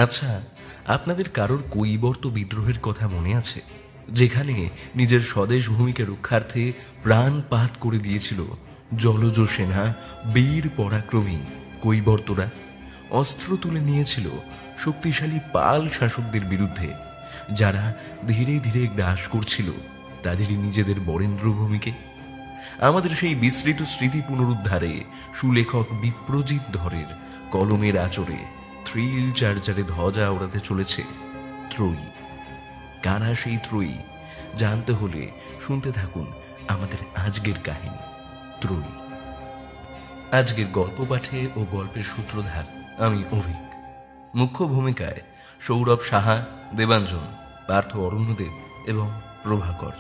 আচ্ছা, আপনাদের কারোর কৈবর্ত বিদ্রোহের কথা মনে আছে, যেখানে নিজের স্বদেশ ভূমিকে রক্ষার্থে প্রাণপাত করে দিয়েছিল জলজ সেনা, বীর পরাক্রমী কৈবর্তরা? অস্ত্র তুলে নিয়েছিল শক্তিশালী পাল শাসকদের বিরুদ্ধে, যারা ধীরে ধীরে গ্রাস করছিল তাদেরই নিজেদের বরেন্দ্রভূমিকে। আমাদের সেই বিস্তৃত স্মৃতি পুনরুদ্ধারে সুলেখক বিপ্রজিৎ ধরের কলমের আচরে থ্রিল চার্জারে ধ্বজা ওড়াতে চলেছে ত্রয়ী। কারা সেই ত্রয়ী জানতে হলে শুনতে থাকুন আমাদের আজকের কাহিনী ত্রয়ী। আজকের গল্প পাঠে ও গল্পের সূত্রধার আমি অভিক। মুখ্য ভূমিকায় সৌরভ সাহা, দেবাঞ্জন, পার্থ অরণ্যদেব এবং প্রভাকর।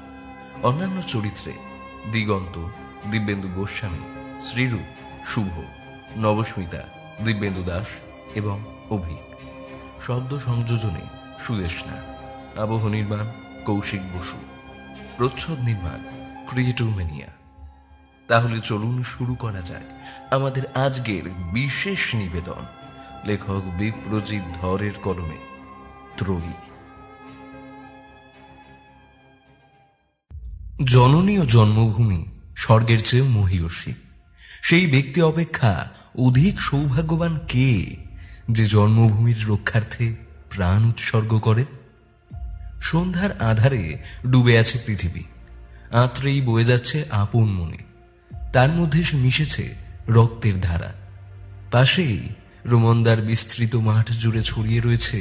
অন্যান্য চরিত্রে দিগন্ত, দিব্যেন্দু গোস্বামী, শ্রীরূপ, শুভ, নবস্মিতা, দিব্যেন্দু দাস এবং অভিক। শব্দ সংযোজনে সুদেষ্ণা। আবহ নির্মাণ কৌশিক বসু। প্রচ্ছদ নির্মাণ ক্রিয়েটোম্যানিয়া। তাহলে চলুন শুরু করা যাক আমাদের আজকের বিশেষ নিবেদন, লেখক বিপ্রজিৎ ধরের কলমে ত্রয়ী। জননী ও জন্মভূমি স্বর্গের চেয়েও মহীয়সী। সেই ব্যক্তি অপেক্ষা অধিক সৌভাগ্যবান কে, যে জন্মভূমির রক্ষার্থে প্রাণ উৎসর্গ করে? সন্ধ্যার আধারে ডুবে আছে পৃথিবী, আঁতরেই বয়ে যাচ্ছে আপন মনে। তার মধ্যে সে মিশেছে রক্তের ধারা। পাশেই রোমন্দার বিস্তৃত মাঠ জুড়ে ছড়িয়ে রয়েছে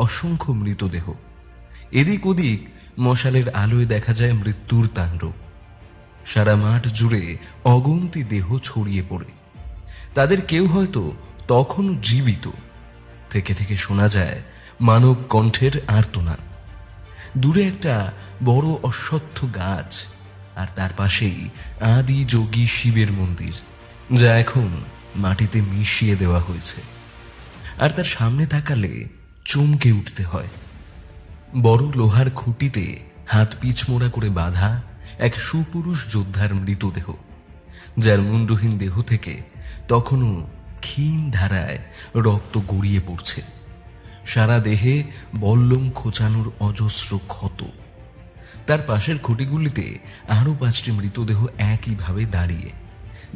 অসংখ্য মৃতদেহ। এদিক ওদিক মশালের আলোয় দেখা যায় মৃত্যুর তাণ্ডব। সারা মাঠ জুড়ে অগন্তি দেহ ছড়িয়ে পড়ে। তাদের কেউ হয়তো তখনও জীবিত। থেকে থেকে শোনা যায় মানব কণ্ঠের আর্তনাদ। দূরে একটা বড় অশ্বত্থ গাছ, আর তার পাশেই আদি যোগী শিবের মন্দির, যা এখন মাটিতে মিশিয়ে দেওয়া হয়েছে। আর তার সামনে তাকালে চমকে উঠতে হয়। বড় লোহার খুঁটিতে হাত পিছমোড়া করে বাঁধা এক সুপুরুষ যোদ্ধার মৃতদেহ, যার মুন্ডহীন দেহ থেকে তখনও ক্ষীণ ধারায় রক্ত গড়িয়ে পড়ছে। সারা দেহে বল্লম খোঁচানোর অজস্র ক্ষত। তার পাশের খুঁটিগুলিতে আরো 5টি মৃতদেহ একইভাবে দাঁড়িয়ে।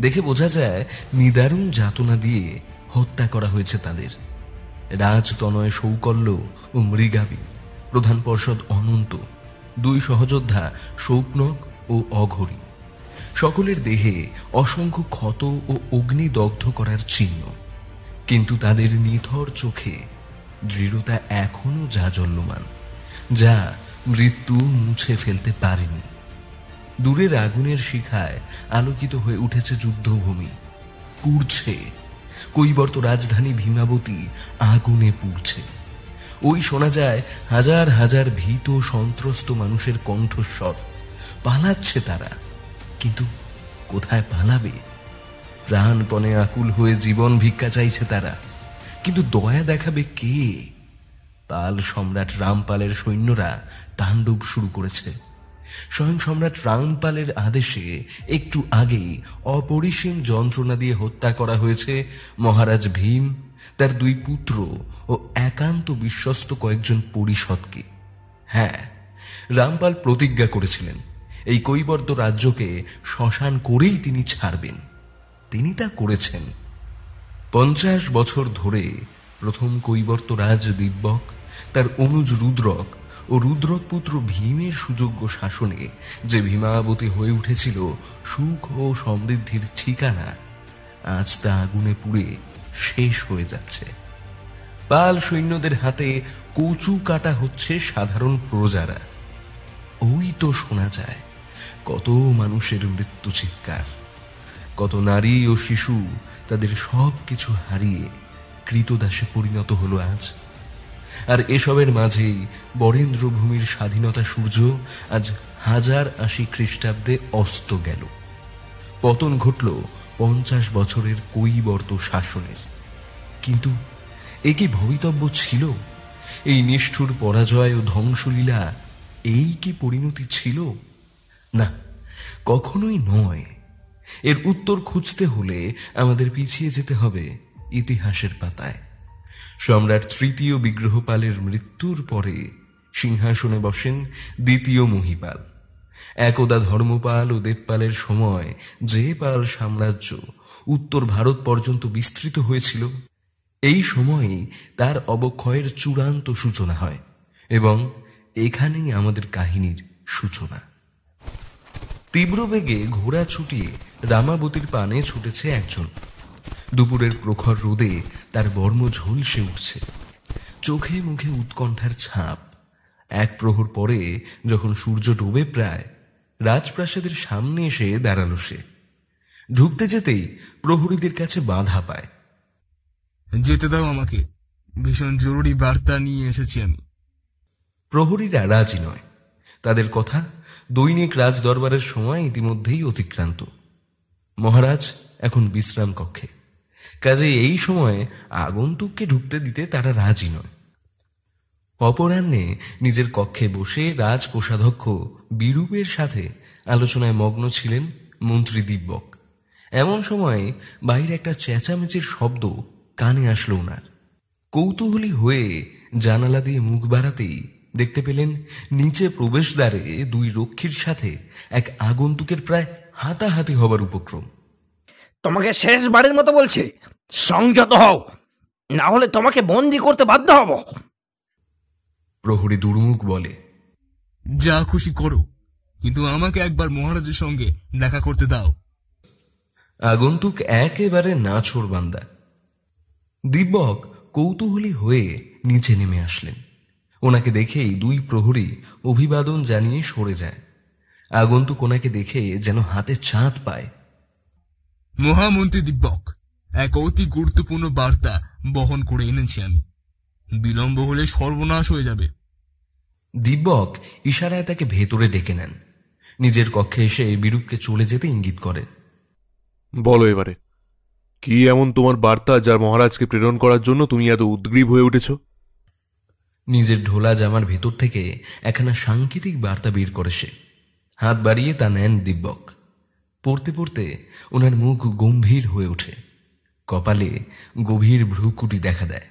দেখে বোঝা যায় নিদারুণ যাতনা দিয়ে হত্যা করা হয়েছে তাদের। রাজতনয় সৌকল্য ও মৃগাবী, প্রধান পার্ষদ অনন্ত, 2 সহযোদ্ধা স্বপ্নক ও অঘরী, সকলের দেহে অসংখ্য ক্ষত ও অগ্নিদগ্ধ করার চিহ্ন। কিন্তু তাদের নিথর চোখে দৃঢ়তা এখনো জাজ্বল্যমান, যা মৃত্যু মুছে ফেলতে পারেনি। দূরের আগুনের শিখায় আলোকিত হয়ে উঠেছে যুদ্ধভূমি। পুড়ছে কৈবর্ত রাজধানী ভীমাবতী, আগুনে পুড়ছে। ওই শোনা যায় হাজার হাজার ভীত সন্ত্রস্ত মানুষের কণ্ঠস্বর। পালাচ্ছে তারা, কিন্তু কোথায় পালাবে? প্রাণপণে আকুল হয়ে জীবন ভিক্ষা চাইছে তারা, কিন্তু দয়া দেখাবে কে? পাল সম্রাট রামপালের সৈন্যরা তাণ্ডব শুরু করেছে। স্বয়ং সম্রাট রামপালের আদেশে একটু আগেই অপরিসীম যন্ত্রণা দিয়ে হত্যা করা হয়েছে মহারাজ ভীম, তার 2 পুত্র ও একান্ত বিশ্বস্ত কয়েকজন পরিষদকে। হ্যাঁ, রামপাল প্রতিজ্ঞা করেছিলেন এই কৈবর্ত রাজ্যকে শ্মশান করেই তিনি ছাড়বেন। তিনি তা করেছেন। 50 বছর ধরে প্রথম কৈবর্ত রাজ দিব্যক, তার অনুজ রুদ্রক ও রুদ্রক পুত্র ভীমের সুযোগ্য শাসনে যে ভীমাবতী হয়ে উঠেছিল সুখ ও সমৃদ্ধির ঠিকানা, আজ তা আগুনে পুড়ে শেষ হয়ে যাচ্ছে। পাল সৈন্যদের হাতে কচু কাটা হচ্ছে সাধারণ প্রজারা। ওই তো শোনা যায় কত মানুষের মৃত্যু চিৎকার। কত নারী ও শিশু তাদের সব কিছু হারিয়ে কৃতদাসে পরিণত হলো আজ। আর এসবের মাঝেই বরেন্দ্রভূমির স্বাধীনতা সূর্য আজ 1080 খ্রিস্টাব্দে অস্ত গেল। পতন ঘটল 50 বছরের কৈবর্ত শাসনের। কিন্তু এ কি ভবিতব্য ছিল? এই নিষ্ঠুর পরাজয় ও ধ্বংসলীলা এই কি পরিণতি ছিল? না, কখনোই নয়। এর উত্তর খুঁজতে হলে আমাদের পিছিয়ে যেতে হবে ইতিহাসের পাতায়। সম্রাট তৃতীয় বিগ্রহপালের মৃত্যুর পরে সিংহাসনে বসেন দ্বিতীয় মহীপাল। একদা ধর্মপাল ও দেবপালের সময় যে পাল সাম্রাজ্য উত্তর ভারত পর্যন্ত বিস্তৃত হয়েছিল, এই সময়েই তার অবক্ষয়ের চূড়ান্ত সূচনা হয় এবং এখানেই আমাদের কাহিনীর সূচনা। তীব্র বেগে ঘোড়া ছুটিয়ে রামাবতীর পানে ছুটেছে একজন। দুপুরের প্রখর রোদে তার বর্ম ঝলসে উঠছে, চোখে মুখে উৎকণ্ঠার ছাপ। এক প্রহর পরে যখন সূর্য ডুবে প্রায়, রাজপ্রাসাদের সামনে এসে দাঁড়ালো সে। ঢুকতে যেতেই প্রহরীদের কাছে বাধা পায়। যেতে দাও আমাকে, ভীষণ জরুরি বার্তা নিয়ে এসেছি আমি। প্রহরীরা রাজি নয়। তাদের কথা, দৈনিক রাজদরবারের সময় ইতিমধ্যেই অতিক্রান্ত। মহারাজ এখন বিশ্রাম কক্ষে, কাজে এই সময়ে আগন্তুককে ঢুকতে দিতে তারা রাজি নয়। অপরাহ্নে নিজের কক্ষে বসে রাজকোষাধ্যক্ষ বিরূপের সাথে আলোচনায় মগ্ন ছিলেন মন্ত্রী দিব্যক। এমন সময় বাইরে একটা চেঁচামেচির শব্দ কানে আসলো ওনার। কৌতূহলী হয়ে জানালা দিয়ে মুখ বাড়াতেই দেখতে পেলেন নিচে প্রবেশদ্বারে দুই রক্ষীর সাথে এক আগন্তুকের প্রায় হাতাহাতি হবার উপক্রম। তোমাকে শেষবারের মতো বলছি, সংযত হও, না হলে তোমাকে বন্দি করতে বাধ্য হব। প্রহরী দুর্মুখ বলে, যা খুশি করো, কিন্তু আমাকে একবার মহারাজের সঙ্গে দেখা করতে দাও। আগন্তুক একেবারে নাছোড়বান্দা। দিব্যক কৌতূহলী হয়ে নিচে নেমে আসলেন। ওনাকে দেখেই দুই প্রহরী অভিবাদন জানিয়ে সরে যায়। আগন্তুক ওনাকে দেখে যেন হাতে চাঁদ পায়। মহামন্ত্রী দিব্যক, এক অতি গুরুত্বপূর্ণ বার্তা বহন করে এনেছি আমি। বিলম্ব হলে সর্বনাশ হয়ে যাবে। দিব্যক ইশারায় তাকে ভেতরে ডেকে নেন। নিজের কক্ষে এসে বিরূপকে চলে যেতে ইঙ্গিত করে। বলো এবারে, কি এমন তোমার বার্তা যার মহারাজকে প্রেরণ করার জন্য তুমি এত উদ্গ্রীব হয়ে উঠেছ? নিজের ঢোলা জামার ভেতর থেকে একখানা সাংকেতিক বার্তা বের করে সে। হাত বাড়িয়ে তা নেন দিব্যক। পড়তে পড়তে ওনার মুখ গম্ভীর হয়ে ওঠে, কপালে গভীর ভ্রুকুটি দেখা দেয়।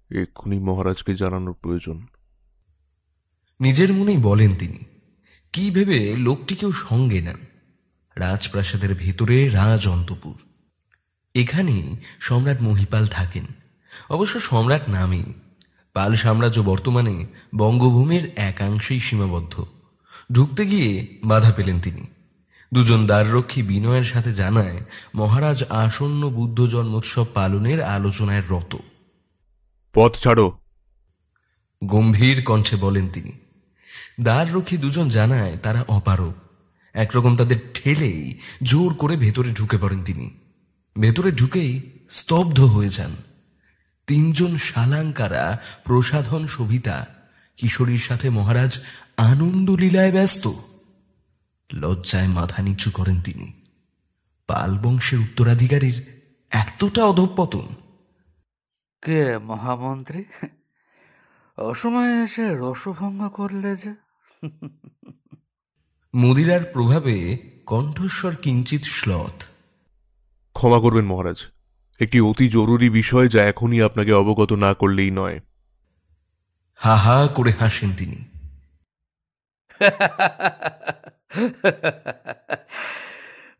এক্ষুনি মহারাজকে জানানোর প্রয়োজন। নিজের মনেই বলেন তিনি। কি ভেবে লোকটিকেও সঙ্গে নেন। রাজপ্রাসাদের ভেতরে রাজ অন্তপুর। এখানেই সম্রাট মহীপাল থাকেন। অবশ্য সম্রাট নামেই। পাল সাম্রাজ্য বর্তমানে বঙ্গভূমির একাংশেই সীমাবদ্ধ। ঢুকতে গিয়ে বাধা পেলেন তিনি। দুজন দ্বাররক্ষী বিনয়ের সাথে জানায় মহারাজ আসন্ন বুদ্ধ জন্মোৎসব পালনের আলোচনায় রত। পথ ছাড়ো, গম্ভীর কণ্ঠে বলেন তিনি। দ্বাররক্ষী দুজন জানায় তারা অপারগ। একরকম তাদের ঠেলেই জোর করে ভেতরে ঢুকে পড়েন তিনি। ভেতরে ঢুকেই স্তব্ধ হয়ে যান। তিনজন শালাঙ্কারা প্রসাধন শোভিতা কিশোরীর সাথে মহারাজ আনন্দ লীলায় ব্যস্ত। লজ্জায় মাথা নিচু করেন তিনি। পাল বংশের উত্তরাধিকারীর এতটা অধঃপতন! কে মহামন্ত্রী, অসময়ে এসে রসভঙ্গ করলে যে? মদিরার প্রভাবে কণ্ঠস্বর কিঞ্চিত শ্লথ। ক্ষমা করবেন মহারাজ, একটি অতি জরুরি বিষয় যা এখনই আপনাকে অবগত না করলেই নয়। হা হা করে হাসেন তিনি।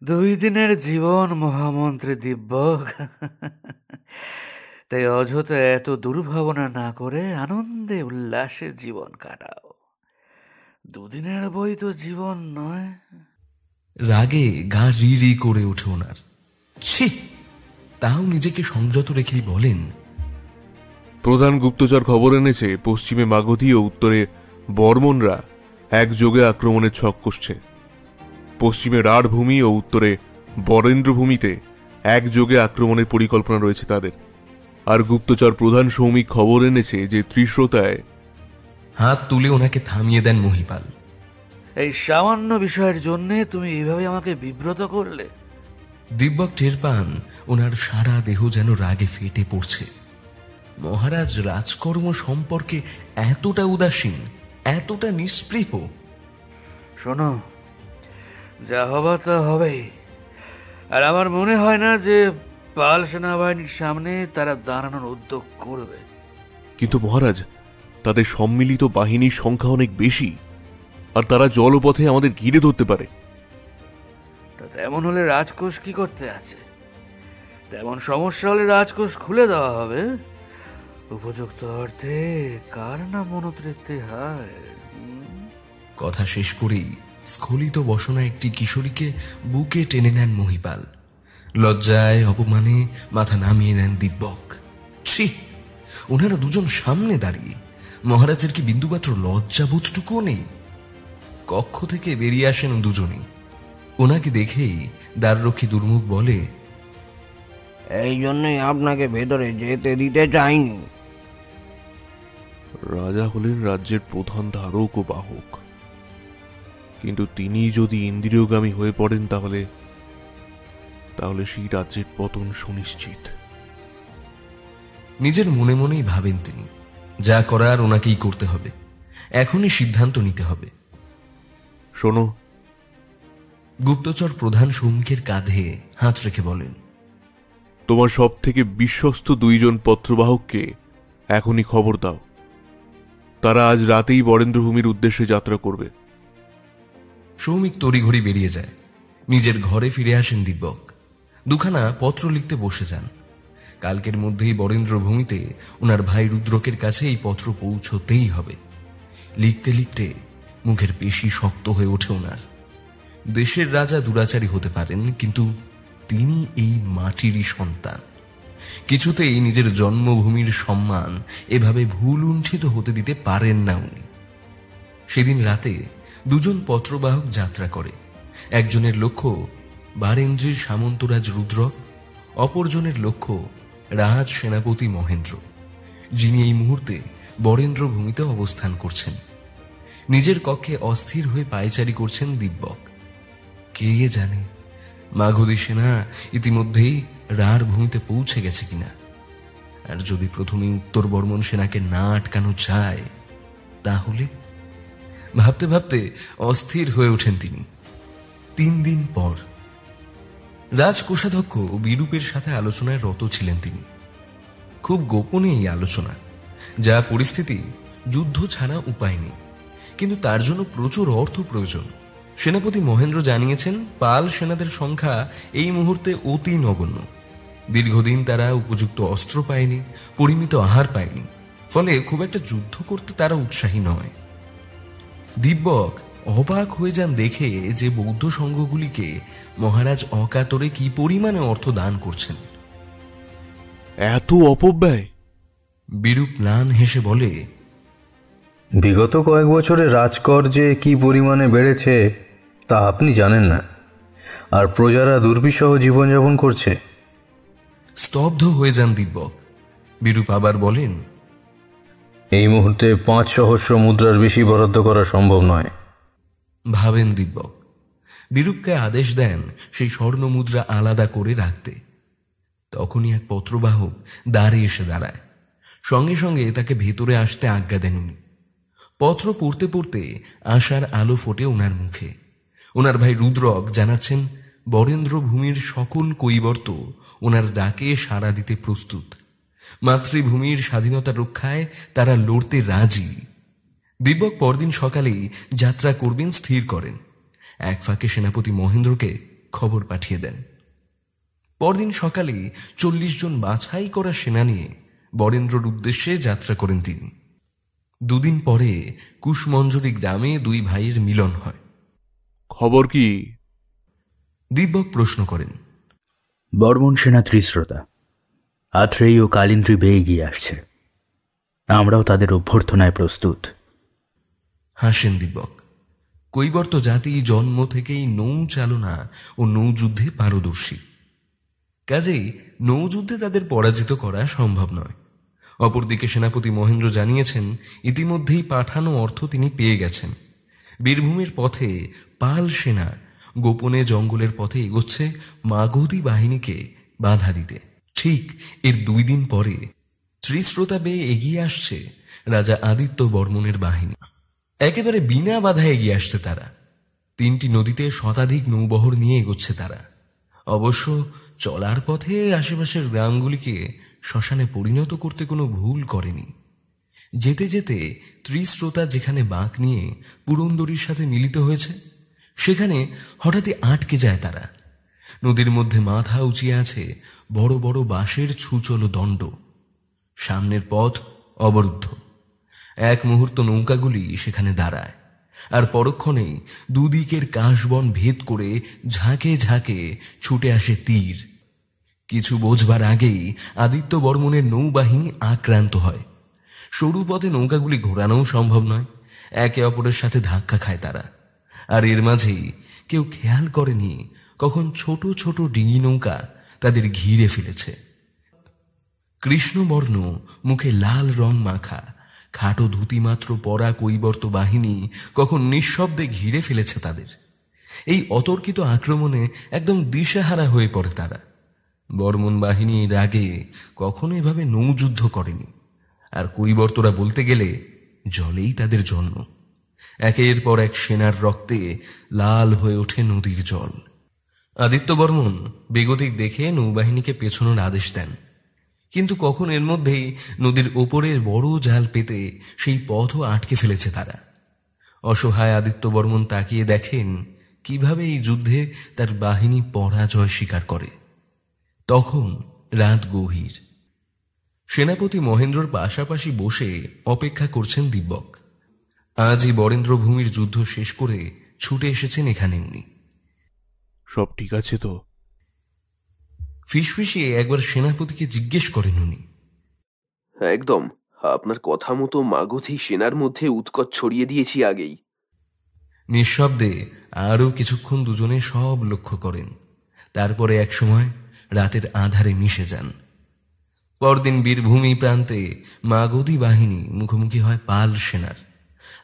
2 দিনের জীবন মহামন্ত্রী দিব্যক, তাই অযথা এত দুর্ভাবনা না করে আনন্দে উল্লাসে জীবন কাটাও। 2 দিনের বই তো জীবন নয়। রাগে গা রি রি করে ওঠে ওনার। ছি! তাও নিজেকে সংযত রেখেই বলেন, প্রধান গুপ্তচর খবর এনেছে পশ্চিমে মাগধী ও উত্তরে বর্মনরা একযোগে আক্রমণের ছক কষছে। পশ্চিমে রাঢ়ভূমি ও উত্তরে বরেন্দ্রভূমিতে একযোগে আক্রমণের পরিকল্পনা রয়েছে তাদের। আর গুপ্তচর প্রধান সৌমিক খবর এনেছে যে ত্রিশ্রোতায়। হাত তুলে ওনাকে থামিয়ে দেন মহীপাল। এই সামান্য বিষয়ের জন্যে তুমি এভাবে আমাকে বিব্রত করলে? দিব্যক টের পান ওনার সারা দেহ যেন রাগে ফেটে পড়ছে। মহারাজ রাজকর্ম সম্পর্কে এতটা উদাসীন, এতটা নিস্পৃহ। শোনো, যা হবার তা হবেই। আর আমার মনে হয় না যে পাল সেনাবাহিনীর সামনে তারা দাঁড়ানোর উদ্যোগ করবে। কিন্তু মহারাজ, তাদের সম্মিলিত বাহিনীর সংখ্যা অনেক বেশি, আর তারা জলপথে আমাদের ঘিরে ধরতে পারে। তা তেমন হলে রাজকোষ কি করতে আছে? তেমন সমস্যা হলে রাজকোষ খুলে দেওয়া হবে। উপযুক্ত অর্থে কার না মনোতৃপ্তি হয়। কথা শেষ করেই স্খলিত বসনা একটি কিশোরীকে বুকে টেনে নেন মহিপাল। লজ্জায় অপমানে মাথা নামিয়ে নেন দিব্যক। ছি, ওনারা দুজন সামনে দাঁড়িয়ে, মহারাজের কি বিন্দুমাত্র লজ্জাবোধটুকুও নেই? কক্ষ থেকে বেরিয়ে আসেন দুজনেই। ওনাকে দেখেই দ্বাররক্ষী দুর্মুখ বলে, এই জন্যই আপনাকে ভেতরে যেতে দিতে চাইনি। রাজা হলেন রাজ্যের প্রধান ধারক ও বাহক, কিন্তু তিনি যদি ইন্দ্রিয়গামী হয়ে পড়েন তাহলে সেই রাজ্যের পতন সুনিশ্চিত। নিজের মনে মনেই ভাবেন তিনি, যা করার ওনাকেই করতে হবে, এখনই সিদ্ধান্ত নিতে হবে। শোনো, গুপ্তচর প্রধান সৌমিকের কাঁধে হাত রেখে বলেন, তোমার সব থেকে বিশ্বস্ত 2 জন পত্রবাহককে এখনই খবর দাও। তারা আজ রাতেই বরেন্দ্রভূমির উদ্দেশ্যে যাত্রা করবে। সৌমিক তড়িঘড়ি বেরিয়ে যায়। নিজের ঘরে ফিরে আসেন দিব্যক। 2খানা পত্র লিখতে বসে যান। কালকের মধ্যেই বরেন্দ্রভূমিতে ওনার ভাই রুদ্রকের কাছে এই পত্র পৌঁছতেই হবে। লিখতে লিখতে মুখের পেশি শক্ত হয়ে ওঠে ওনার। দেশের রাজা দুরাচারী হতে পারেন, কিন্তু তিনি এই মাটিরই সন্তান। কিছুতেই নিজের জন্মভূমির সম্মান এভাবে ভুল লুণ্ঠিত হতে দিতে পারেন না উনি। সেদিন রাতে 2 জন পত্রবাহক যাত্রা করে। একজনের লক্ষ্য বারেন্দ্রের সামন্তরাজ রুদ্রক, অপরজনের লক্ষ্য রাজ সেনাপতি মহেন্দ্র, যিনি এই মুহূর্তে বরেন্দ্রভূমিতে অবস্থান করছেন। নিজের কক্ষে অস্থির হয়ে পায়চারি করছেন দিব্যক। কে জানে মাগধী সেনা ইতিমধ্যেই রার ভূমিতে পৌঁছে গেছে কিনা। আর যদি প্রথমে উত্তর বর্মন সেনাকে না আটকানো যায়, তাহলে ভাবতে ভাবতে অস্থির হয়ে ওঠেন তিনি। 3 দিন পর রাজকোষাধ্যক্ষ বিরূপের সাথে আলোচনায় রত ছিলেন তিনি। খুব গোপনে এই আলোচনা, যা পরিস্থিতি যুদ্ধ ছাড়া উপায় নেই, কিন্তু তার জন্য প্রচুর অর্থ প্রয়োজন। সেনাপতি মহেন্দ্র জানিয়েছেন, পাল সেনাদের সংখ্যা এই মুহূর্তে অতি নগণ্য। দীর্ঘদিন তারা উপযুক্ত অস্ত্র পায়নি, পরিমিত আহার পায়নি, ফলে খুব একটা যুদ্ধ করতে তারা উৎসাহী নয়। দিব্যক অবাক হয়ে যান দেখে যে বৌদ্ধ সংঘগুলিকে মহারাজ অকাতরে কি পরিমাণে অর্থ দান করছেন। এত অপব্যয়! বিরূপ ম্লান হেসে বলে, বিগত কয়েক বছরে রাজকর যে কি পরিমাণে বেড়েছে তা আপনি জানেন না, আর প্রজারা দুর্বিষহ জীবনযাপন করছে। স্তব্ধ হয়ে যান দিব্যক। বিরূপ আবার বলেন, এই মুহূর্তে 5 সহস্র মুদ্রার বেশি বরাদ্দ করা সম্ভব নয়। ভাবেন দিব্যক। বিরূপকে আদেশ দেন সেই স্বর্ণ মুদ্রা আলাদা করে রাখতে। তখনই এক পত্রবাহক দ্বারে এসে দাঁড়ায়। সঙ্গে সঙ্গে তাকে ভেতরে আসতে আজ্ঞা দেন উনি। পত্র পড়তে পড়তে আশার আলো ফোটে ওনার মুখে। ওনার ভাই রুদ্রক জানাচ্ছেন, বরেন্দ্রভূমির সকল কৈবর্ত ওনার ডাকে সাড়া দিতে প্রস্তুত। মাতৃভূমির স্বাধীনতা রক্ষায় তারা লড়তে রাজি। দিব্যক পরদিন সকালেই যাত্রা করবেন স্থির করেন। এক ফাঁকে সেনাপতি মহেন্দ্রকে খবর পাঠিয়ে দেন। পরদিন সকালে 40 জন বাছাই করা সেনা নিয়ে বরেন্দ্রর উদ্দেশ্যে যাত্রা করেন তিনি। 2 দিন পরে কুশমঞ্জরি গ্রামে 2 ভাইয়ের মিলন হয়। খবর কি? দিব্যক প্রশ্ন করেন। বর্মন সেনা ত্রিশ্রোতা, আত্রেয়ী ও কালিন্দ্রী বেয়ে এগিয়ে আসছে। আমরাও তাদের অভ্যর্থনায় প্রস্তুত। হাসেন দিব্যক। কৈবর্ত জাতি জন্ম থেকেই নৌ চালনা ও নৌযুদ্ধে পারদর্শী, কাজেই নৌযুদ্ধে তাদের পরাজিত করা সম্ভব নয়। অপরদিকে সেনাপতি মহেন্দ্র জানিয়েছেন, ইতিমধ্যেই পাঠানো অর্থ তিনি পেয়ে গেছেন। বীরভূমির পথে পাল সেনা গোপনে জঙ্গলের পথে এগোচ্ছে মাগধী বাহিনীকে বাধা দিতে। ঠিক এর 2 দিন পরে ত্রিশ্রোতা বেয়ে এগিয়ে আসছে রাজা আদিত্য বর্মনের বাহিনী। একেবারে বিনা বাধা এগিয়ে আসছে তারা। 3টি নদীতে শতাধিক নৌবহর নিয়ে এগোচ্ছে তারা। অবশ্য চলার পথে আশেপাশের গ্রামগুলিকে শ্মশানে পরিণত করতে কোনো ভুল করেনি। যেতে যেতে ত্রিস্রোতা যেখানে বাঁক নিয়ে পুরন্দরীর সাথে মিলিত হয়েছে সেখানে হঠাৎই আটকে যায় তারা। নদীর মধ্যে মাথা উঁচিয়ে আছে বড় বড় বাঁশের ছুচলো দণ্ড। সামনের পথ অবরুদ্ধ। এক মুহূর্ত নৌকাগুলি সেখানে দাঁড়ায়, আর পরক্ষণেই দুদিকের কাশবন ভেদ করে ঝাঁকে ঝাঁকে ছুটে আসে তীর। কিছু বোঝবার আগেই আদিত্য বর্মনের নৌবাহিনী আক্রান্ত হয়। সরু পথে নৌকাগুলি ঘোরানোও সম্ভব নয়, একে অপরের সাথে ধাক্কা খায় তারা। আর এর মাঝেই কেউ খেয়াল করেনি কখন ছোট ছোট ডিঙি নৌকা তাদের ঘিরে ফেলেছে। কৃষ্ণবর্ণ, মুখে লাল রং মাখা, খাটো ধুতিমাত্র পরা কৈবর্ত বাহিনী কখন নিঃশব্দে ঘিরে ফেলেছে তাদের। এই অতর্কিত আক্রমণে একদম দিশেহারা হয়ে পড়ে তারা। বর্মন বাহিনী এর আগে কখনো এভাবে নৌযুদ্ধ করেনি, আর কৈবর্তরা বলতে গেলে জলেই তাদের জন্ম। একের পর এক সেনার রক্তে লাল হয়ে ওঠে নদীর জল। আদিত্য বর্মন বেগতিক দেখে নৌবাহিনীকে পেছনোর আদেশ দেন, কিন্তু কখন এর মধ্যেই নদীর ওপরের বড় জাল পেতে সেই পথও আটকে ফেলেছে তারা। অসহায় আদিত্য বর্মন তাকিয়ে দেখেন কিভাবে এই যুদ্ধে তার বাহিনী পরাজয় স্বীকার করে। তখন রাত গভীর। সেনাপতি মহেন্দ্রর পাশাপাশি বসে অপেক্ষা করছেন দিব্যক। আজই বরেন্দ্রভূমির যুদ্ধ শেষ করে ছুটে এসেছেন এখানে উনি। সব ঠিক আছে তো? ফিসফিসিয়ে একবার সেনাপতিকে জিজ্ঞেস করেন উনি। একদম, আপনার কথা মতো মাগধী সেনার মধ্যে উৎকট ছড়িয়ে দিয়েছি আগেই। নিঃশব্দে আরও কিছুক্ষণ দুজনে সব লক্ষ্য করেন। তারপরে একসময় রাতের আধারে মিশে যান। পরদিন বীরভূমি প্রান্তে মাগধী বাহিনী মুখোমুখি হয় পাল সেনার।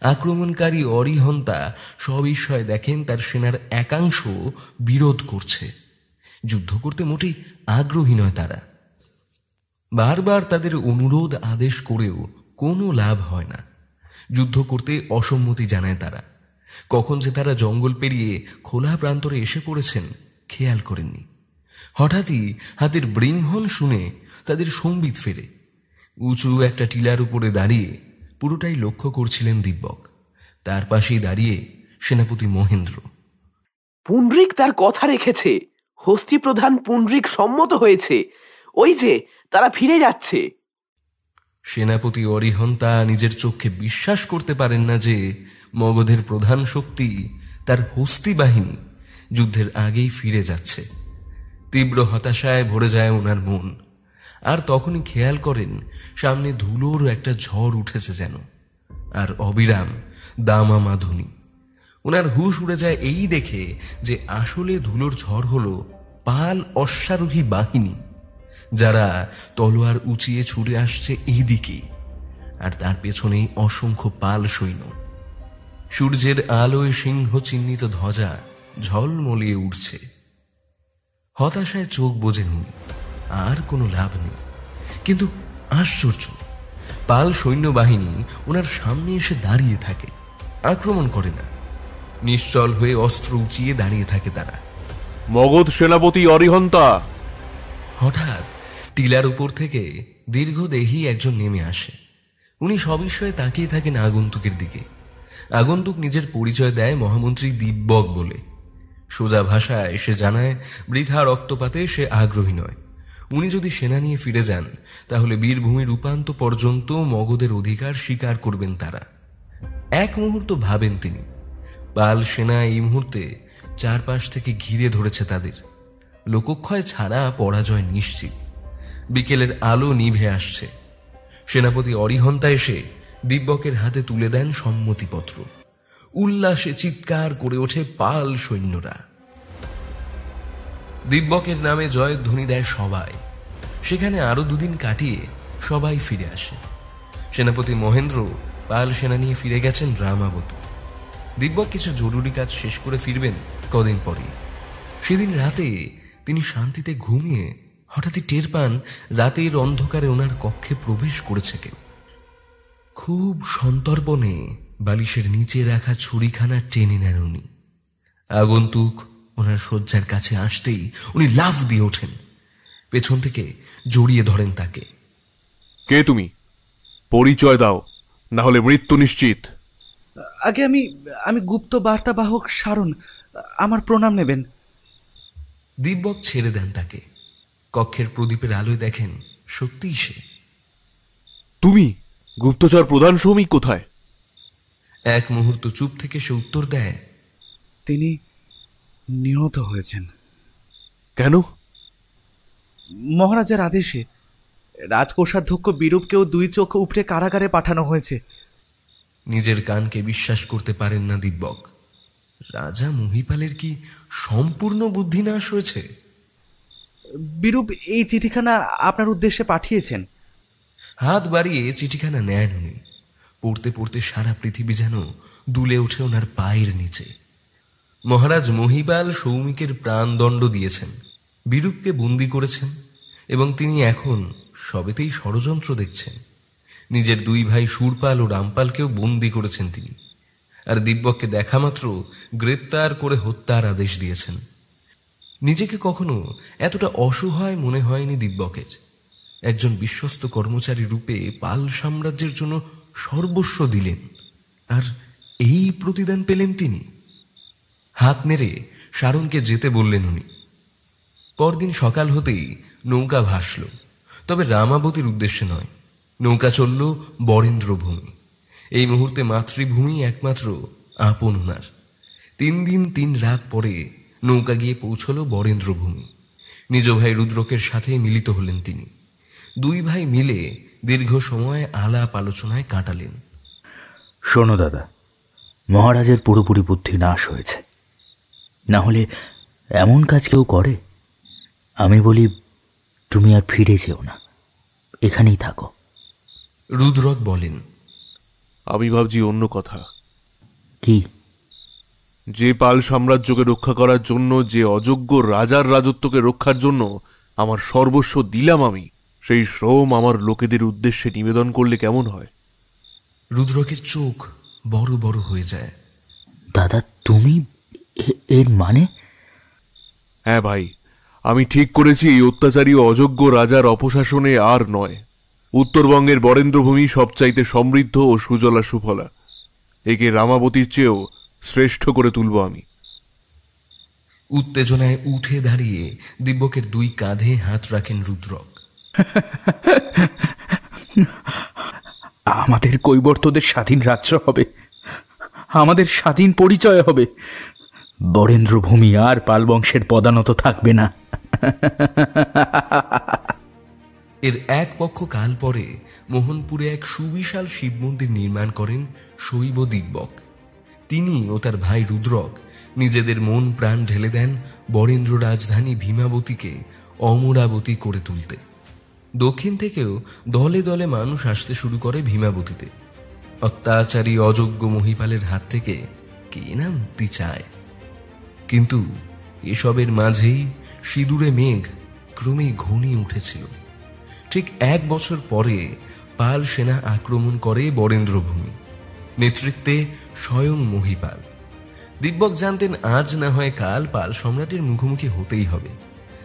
আক্রমণকারী অরিহন্তা সবিস্ময়ে দেখেন তার সেনার একাংশ বিরোধ করছে। যুদ্ধ করতে মোটেই আগ্রহী নয় তারা। বারবার তাদের অনুরোধ আদেশ করেও কোনো লাভ হয় না। যুদ্ধ করতে অসম্মতি জানায় তারা। কখন যে তারা জঙ্গল পেরিয়ে খোলা প্রান্তরে এসে পড়েছেন খেয়াল করেননি। হঠাৎই হাতের বৃংহন শুনে তাদের সম্বিত ফেরে। উঁচু একটা টিলার উপরে দাঁড়িয়ে পুরোটাই লক্ষ্য করছিলেন দিব্যক। তার পাশেই দাঁড়িয়ে সেনাপতি মহেন্দ্র। পুণ্ডরিক তার কথা রেখেছে। হস্তি প্রধান পুণ্ডরিক সম্মত হয়েছে। ওই যে তারা ফিরে যাচ্ছে। সেনাপতি অরিহন্তা নিজের চোখে বিশ্বাস করতে পারেন না যে মগধের প্রধান শক্তি তার হস্তি বাহিনী যুদ্ধের আগেই ফিরে যাচ্ছে। তীব্র হতাশায় ভরে যায় ওনার মন। আর তখনই খেয়াল করেন সামনে ধুলোর একটা ঝড় উঠেছে যেন, আর অবিরাম দামামা ধ্বনি। ওনার হুঁশ উড়ে যায় এই দেখে যে আসলে ধুলোর ঝড় হলো পাল অশ্বারোহী বাহিনী, যারা তলোয়ার উঁচিয়ে ছুটে আসছে এই দিকে, আর তার পেছনেই অসংখ্য পাল সৈন্য। সূর্যের আলোয় সিংহ চিহ্নিত ধ্বজা ঝলমলিয়ে উঠছে। হতাশায় চোখ বোঝেন উনি, আর কোনো লাভ নেই। কিন্তু আশ্চর্য, পাল সৈন্যবাহিনী ওনার সামনে এসে দাঁড়িয়ে থাকে, আক্রমণ করে না। নিশ্চল হয়ে অস্ত্র উঁচিয়ে দাঁড়িয়ে থাকে তারা। মগধ সেনাপতি অরিহন্তা! হঠাৎ টিলার উপর থেকে দীর্ঘদেহী একজন নেমে আসে। উনি সবিস্ময়ে তাকিয়ে থাকেন আগন্তুকের দিকে। আগন্তুক নিজের পরিচয় দেয় মহামন্ত্রী দিব্যক বলে। সোজা ভাষায় সে জানায় বৃথা রক্তপাতে সে আগ্রহী নয়। উনি যদি সেনা নিয়ে ফিরে যান তাহলে বীরভূমির উপান্ত পর্যন্ত মগধের অধিকার স্বীকার করবেন তারা। এক মুহূর্ত ভাবেন তিনি। পাল সেনা এই মুহূর্তে চারপাশ থেকে ঘিরে ধরেছে তাদের। লোকক্ষয় ছাড়া পরাজয় নিশ্চিত। বিকেলের আলো নিভে আসছে। সেনাপতি অরিহন্তা এসে দিব্যকের হাতে তুলে দেন সম্মতিপত্র। উল্লাসে চিৎকার করে ওঠে পাল সৈন্যরা। দিব্যকের নামে জয়ধ্বনি দেয় সবাই। সেখানে আরো দুদিন কাটিয়ে সবাই ফিরে আসে। সেনাপতি মহেন্দ্র পাল সেনা নিয়ে ফিরে গেছেন রামাবতী। দিব্যক কিছু জরুরি কাজ শেষ করে ফিরবেন কদিন পরে। সেদিন রাতে তিনি শান্তিতে ঘুমিয়ে হঠাৎই টের পান রাতের অন্ধকারে ওনার কক্ষে প্রবেশ করেছে কেউ। খুব সন্তর্পণে বালিশের নিচে রাখা ছুরিখানা টেনে নেন উনি। আগন্তুক ওনার শয্যার কাছে আসতেই উনি লাফ দিয়ে ওঠেন। পেছন থেকে জড়িয়ে ধরেন তাকে। কে তুমি? পরিচয় দাও, না হলে মৃত্যু নিশ্চিত। আগে আমি গুপ্ত বার্তাবাহক সারণ, আমার প্রণাম নেবেন। দিব্যক ছেড়ে দেন তাকে। কক্ষের প্রদীপের আলোয় দেখেন সত্যিই সে। তুমি গুপ্তচর প্রধান সৌমিক কোথায়? এক মুহূর্ত চুপ থেকে সে উত্তর দেয়, তিনি নিহত হয়েছেন। কেন? মহারাজের আদেশে রাজকোষাধ্যক্ষ বিরূপকেও 2 চোখ উপড়ে কারাগারে পাঠানো হয়েছে। নিজের কানকে বিশ্বাস করতে পারেন না দিব্যক। রাজা মহিপালের কি সম্পূর্ণ বুদ্ধিনাশ হয়েছে? বিরূপ এই চিঠিখানা আপনার উদ্দেশ্যে পাঠিয়েছেন। হাত বাড়িয়ে চিঠিখানা নেন উনি। পড়তে পড়তে সারা পৃথিবী যেন দুলে ওঠে ওনার পায়ের নিচে। মহারাজ মহিপাল সৌমিকের প্রাণদণ্ড দিয়েছেন, বিরূপকে বন্দি করেছেন, এবং তিনি এখন সবেতেই ষড়যন্ত্র দেখছেন। নিজের 2 ভাই সুরপাল ও রামপালকেও বন্দি করেছেন তিনি। আর দিব্যককে দেখা মাত্র গ্রেপ্তার করে হত্যার আদেশ দিয়েছেন। নিজেকে কখনো এতটা অসহায় মনে হয়নি দিব্যকের। একজন বিশ্বস্ত কর্মচারী রূপে পাল সাম্রাজ্যের জন্য সর্বস্ব দিলেন, আর এই প্রতিদান পেলেন তিনি। হাত নেড়ে সারণকে যেতে বললেন উনি। পরদিন সকাল হতেই নৌকা ভাসল, তবে রামাবতীর উদ্দেশ্যে নয়। নৌকা চলল বরেন্দ্রভূমি। এই মুহূর্তে মাতৃভূমি একমাত্র আপন ওনার। 3 দিন 3 রাত পরে নৌকা গিয়ে পৌঁছল বরেন্দ্রভূমি। নিজ ভাই রুদ্রকের সাথে মিলিত হলেন তিনি। 2 ভাই মিলে দীর্ঘ সময় আলাপ আলোচনায় কাটালেন। শোনো দাদা, মহারাজের পুরোপুরি বুদ্ধি নাশ হয়েছে। না হলে এমন কাজ কেউ করে? আমি বলি, তুমি আর ফিরে যেও না, এখানেই থাকো। রুদ্রক বলেন, আমি ভাবছি অন্য কথা। কি? যে পাল সাম্রাজ্যকে রক্ষা করার জন্য, যে অযোগ্য রাজার রাজত্বকে রক্ষার জন্য আমার সর্বস্ব দিলাম আমি, সেই শ্রম আমার লোকেদের উদ্দেশ্যে নিবেদন করলে কেমন হয়? রুদ্রকের চোখ বড় বড় হয়ে যায়। দাদা, তুমি এর মানে? হ্যাঁ ভাই, আমি ঠিক করেছি এই অত্যাচারী ও অযোগ্য রাজার অপশাসনে আর নয়। উত্তরবঙ্গের বরেন্দ্রভূমি সবচাইতে সমৃদ্ধ ও সুজলা সুফলা। একে রামাবতীর চেয়েও শ্রেষ্ঠ করে তুলব আমি। উত্তেজনায় উঠে দাঁড়িয়ে দিব্যকের 2 কাঁধে হাত রাখেন রুদ্রক। আমাদের কৈবর্তদের স্বাধীন রাজ্য হবে, আমাদের স্বাধীন পরিচয় হবে। বরেন্দ্রভূমি আর পাল বংশের পদানত থাকবে না। এর এক পক্ষ কাল পরে মোহনপুরে এক সুবিশাল শিব মন্দির নির্মাণ করেন শৈব দিব্যক। তিনি ও তার ভাই রুদ্রক নিজেদের মন প্রাণ ঢেলে দেন বরেন্দ্র রাজধানী ভীমাবতীকে অমরাবতী করে তুলতে। দক্ষিণ থেকেও দলে দলে মানুষ আসতে শুরু করে ভীমাবতীতে। অত্যাচারী অযোগ্য মহিপালের হাত থেকে কে না মুক্তি চায়। কিন্তু এসবের মাঝেই সিঁদুরে মেঘ ক্রমেই ঘনিয়ে উঠেছিল। ঠিক 1 বছর পরে পাল সেনা আক্রমণ করে বরেন্দ্রভূমি। নেতৃত্বে স্বয়ং মহিপাল। দিব্যক জানতেন আজ না হয় কাল পাল সম্রাটের মুখোমুখি হতেই হবে,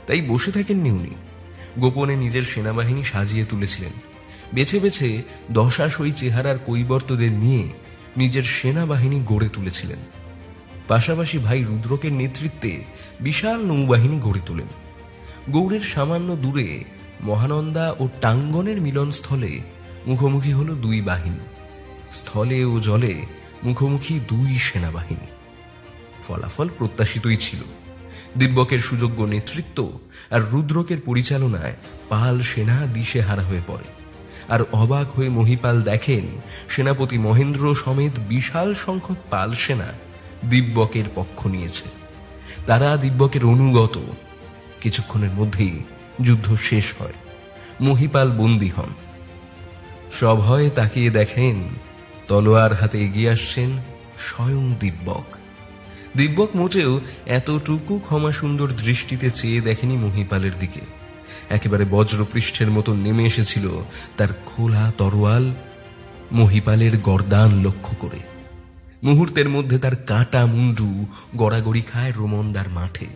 তাই বসে থাকেননি উনি। গোপনে নিজের সেনাবাহিনী সাজিয়ে তুলেছিলেন। বেছে বেছে দশাশই চেহারার কৈবর্তদের নিয়ে নিজের সেনাবাহিনী গড়ে তুলেছিলেন। পাশাপাশি ভাই রুদ্রকের নেতৃত্বে বিশাল নৌবাহিনী গড়ে তোলেন। গৌড়ের সামান্য দূরে মহানন্দা ও টাঙ্গনের মিলনস্থলে মুখোমুখি হল 2 বাহিনী। স্থলে ও জলে মুখোমুখি 2 সেনাবাহিনী। ফলাফল প্রত্যাশিতই ছিল। দিব্যকের সুযোগ্য নেতৃত্ব আর রুদ্রকের পরিচালনায় পাল সেনা দিশেহারা হয়ে পড়ে। আর অবাক হয়ে মহিপাল দেখেন সেনাপতি মহেন্দ্র সমেত বিশাল সংখ্যক পাল সেনা দিব্যকের পক্ষ নিয়েছে। তারা দিব্যকের অনুগত। কিছুক্ষণের মধ্যেই যুদ্ধ শেষ হয়। মহিপাল বন্দী হন। সভয়ে তাকিয়ে দেখেন তলোয়ার হাতে এগিয়ে আসছেন স্বয়ং দিব্যক। দিব্যক মোটেও এতটুকু ক্ষমা সুন্দর দৃষ্টিতে চেয়ে দেখেনি মহিপালের দিকে। একেবারে বজ্রপৃষ্ঠের মতো নেমে এসেছিল তার খোলা তরোয়াল মহিপালের গর্দান লক্ষ্য করে। মুহূর্তের মধ্যে তার কাটা মুন্ডু গড়াগড়ি খায় রোমন্দার মাঠে।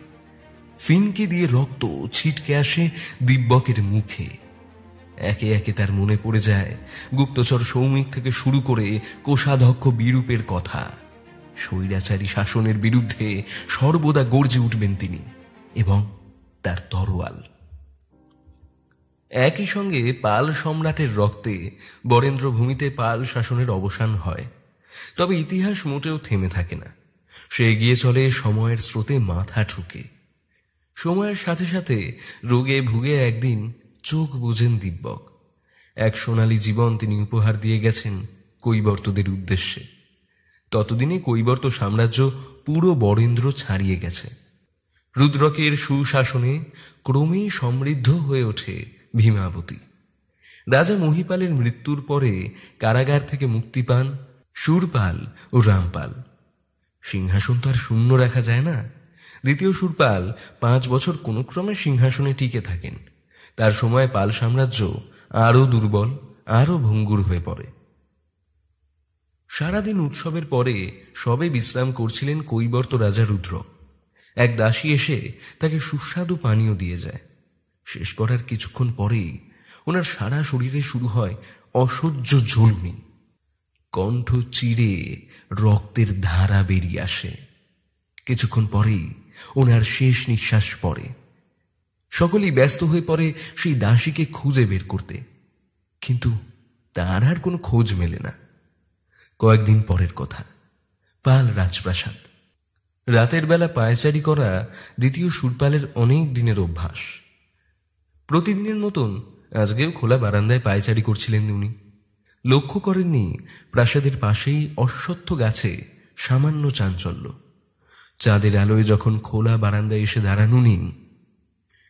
ফিনকি দিয়ে রক্ত ছিটকে আসে দিব্যকের মুখে। একে একে তার মনে পড়ে যায় গুপ্তচর সৌমিক থেকে শুরু করে কোষাধ্যক্ষ বিরূপের কথা। স্বৈরাচারী শাসনের বিরুদ্ধে সর্বদা গর্জে উঠবেন তিনি এবং তার তরোয়াল। একই সঙ্গে পাল সম্রাটের রক্তে বরেন্দ্রভূমিতে পাল শাসনের অবসান হয়। তবে ইতিহাস মোটেও থেমে থাকে না, সে এগিয়ে চলে সময়ের স্রোতে মাথা ঠুকে। সময়ের সাথে সাথে রোগে ভুগে একদিন চোখ বুঝেন দিব্যক। এক সোনালী জীবন তিনি উপহার দিয়ে গেছেন কৈবর্তদের উদ্দেশ্যে। ততদিনে কৈবর্ত সাম্রাজ্য পুরো বরেন্দ্র ছাড়িয়ে গেছে। রুদ্রকের সুশাসনে ক্রমেই সমৃদ্ধ হয়ে ওঠে ভীমাবতী। রাজা মহিপালের মৃত্যুর পরে কারাগার থেকে মুক্তি পান শূরপাল ও রামপাল। সিংহাসন তো আর শূন্য রাখা যায় না। দ্বিতীয় শূরপাল 5 বছর কোনো ক্রমে সিংহাসনে টিকে থাকেন। তার সময় পাল সাম্রাজ্য আরও দুর্বল, আরও ভঙ্গুর হয়ে পড়ে। সারাদিন উৎসবের পরে সবে বিশ্রাম করছিলেন কৈবর্ত রাজা রুদ্র। এক দাসী এসে তাকে সুস্বাদু পানীয় দিয়ে যায়। শেষ করার কিছুক্ষণ পরেই ওনার সারা শরীরে শুরু হয় অসহ্য জ্বলুনি। কণ্ঠ চিরে রক্তের ধারা বেরিয়ে আসে। কিছুক্ষণ পরেই ওনার শেষ নিঃশ্বাস পড়ে। সকলেই ব্যস্ত হয়ে পড়ে সেই দাসীকে খুঁজে বের করতে, কিন্তু তার আর কোনো খোঁজ মেলে না। কয়েকদিন পরের কথা, পাল রাজপ্রাসাদ। রাতের বেলা পায়চারি করা দ্বিতীয় শূরপালের অনেক দিনের অভ্যাস। প্রতিদিনের মতন আজকেও খোলা বারান্দায় পায়চারি করছিলেন উনি। লক্ষ্য করেননি প্রাসাদের পাশেই অশ্বত্থ গাছে সামান্য চাঞ্চল্য। চাঁদের আলোয় যখন খোলা বারান্দায় এসে দাঁড়ান উনি,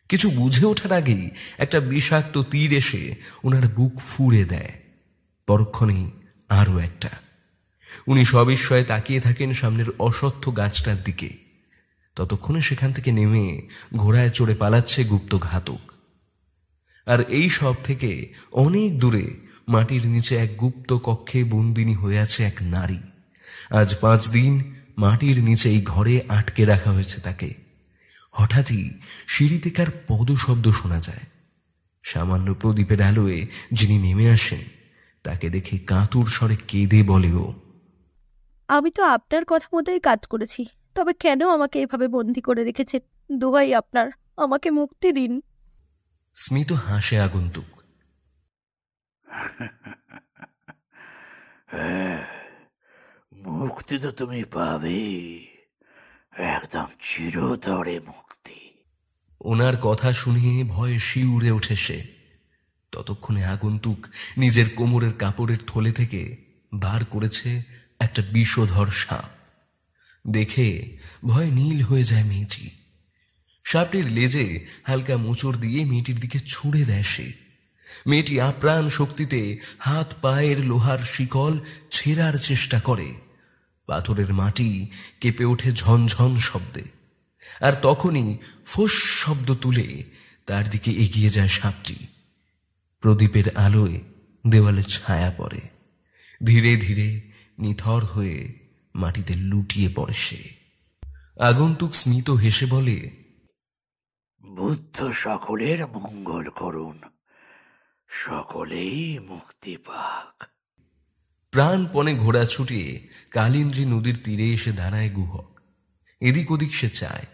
কিছু বুঝে ওঠার আগেই একটা বিষাক্ত তীর এসে ওনার বুক ফুঁড়ে দেয়। পরক্ষণেই আরও একটা। উনি সবিস্ময়ে তাকিয়ে থাকেন সামনের অশ্বত্থ গাছটার দিকে। ততক্ষণে সেখান থেকে নেমে ঘোড়ায় চড়ে পালাচ্ছে গুপ্ত ঘাতক। আর এই সব থেকে অনেক দূরে মাটির নিচে এক গুপ্ত কক্ষে বন্দিনী হয়ে আছে এক নারী। আজ 5 দিন মাটির নিচে এই ঘরে আটকে রাখা হয়েছে তাকে। হঠাৎই সিঁড়ি থেকে আর পদশব্দ শোনা যায়। সামান্য প্রদীপের আলোয় যিনি নেমে আসেন তাকে দেখে কাতর স্বরে কেঁদে বলে, ও আমি তো আপনার কথা মতোই কাজ করেছি, তবে কেন আমাকে এভাবে বন্দি করে রেখেছেন? দোহাই আপনার, আমাকে মুক্তি দিন। স্মিত হাসে আগন্তুক। মুক্তি তো তুমি পাবে, একদম চিরতরে মুক্তি। ওনার কথা শুনে ভয়ে শিউরে ওঠে সে। ততক্ষণে আগন্তুক নিজের কোমরের কাপড়ের থলে থেকে বার করেছে একটা বিষধর সাপ। দেখে ভয়ে নীল হয়ে যায় মেয়েটি। সাপটির লেজে হালকা মোচড় দিয়ে মেয়েটির দিকে ছুঁড়ে দেয় সে। মেয়েটি আপ্রাণ শক্তিতে হাত পায়ের লোহার শিকল ছেঁড়ার চেষ্টা করে। পাথরের মাটি কেঁপে ওঠে ঝনঝন শব্দে। আর তখনই ফোঁস শব্দ তুলে তার দিকে এগিয়ে যায় সাপটি। প্রদীপের আলোয় দেওয়ালে ছায়া পড়ে। ধীরে ধীরে নিথর হয়ে মাটিতে লুটিয়ে পড়ে সে। আগন্তুক স্মিত হেসে বলে, বুদ্ধ সকলের মঙ্গল করুন, সকলেই মুক্তি পাক। প্রাণপণে ঘোড়া ছুটিয়ে কালিন্দ্রী নদীর তীরে এসে দাঁড়ায় গুহক। এদিক ওদিক সে চায়।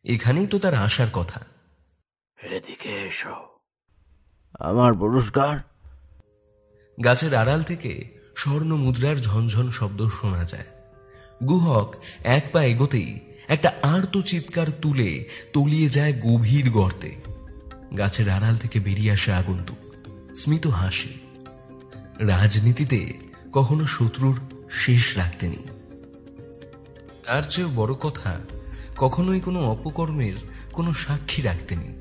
এখানেই তো তার আসার কথা। এদিকে এসো, আমার পুরস্কার। গাছের আড়াল থেকে স্বর্ণ মুদ্রার ঝনঝন শব্দ শোনা যায়। গুহক এক পা এগোতেই একটা আর্ত চিৎকার তুলে তলিয়ে যায় গভীর গর্তে। গাছের আড়াল থেকে বেরিয়ে আসে আগন্তুক, স্মিত হাসি। রাজনীতিতে কখনো শত্রুর শেষ রাখতে নেই। তার চেয়েও বড় কথা, কখনোই কোনো অপকর্মের কোনো সাক্ষী রাখতে নেই।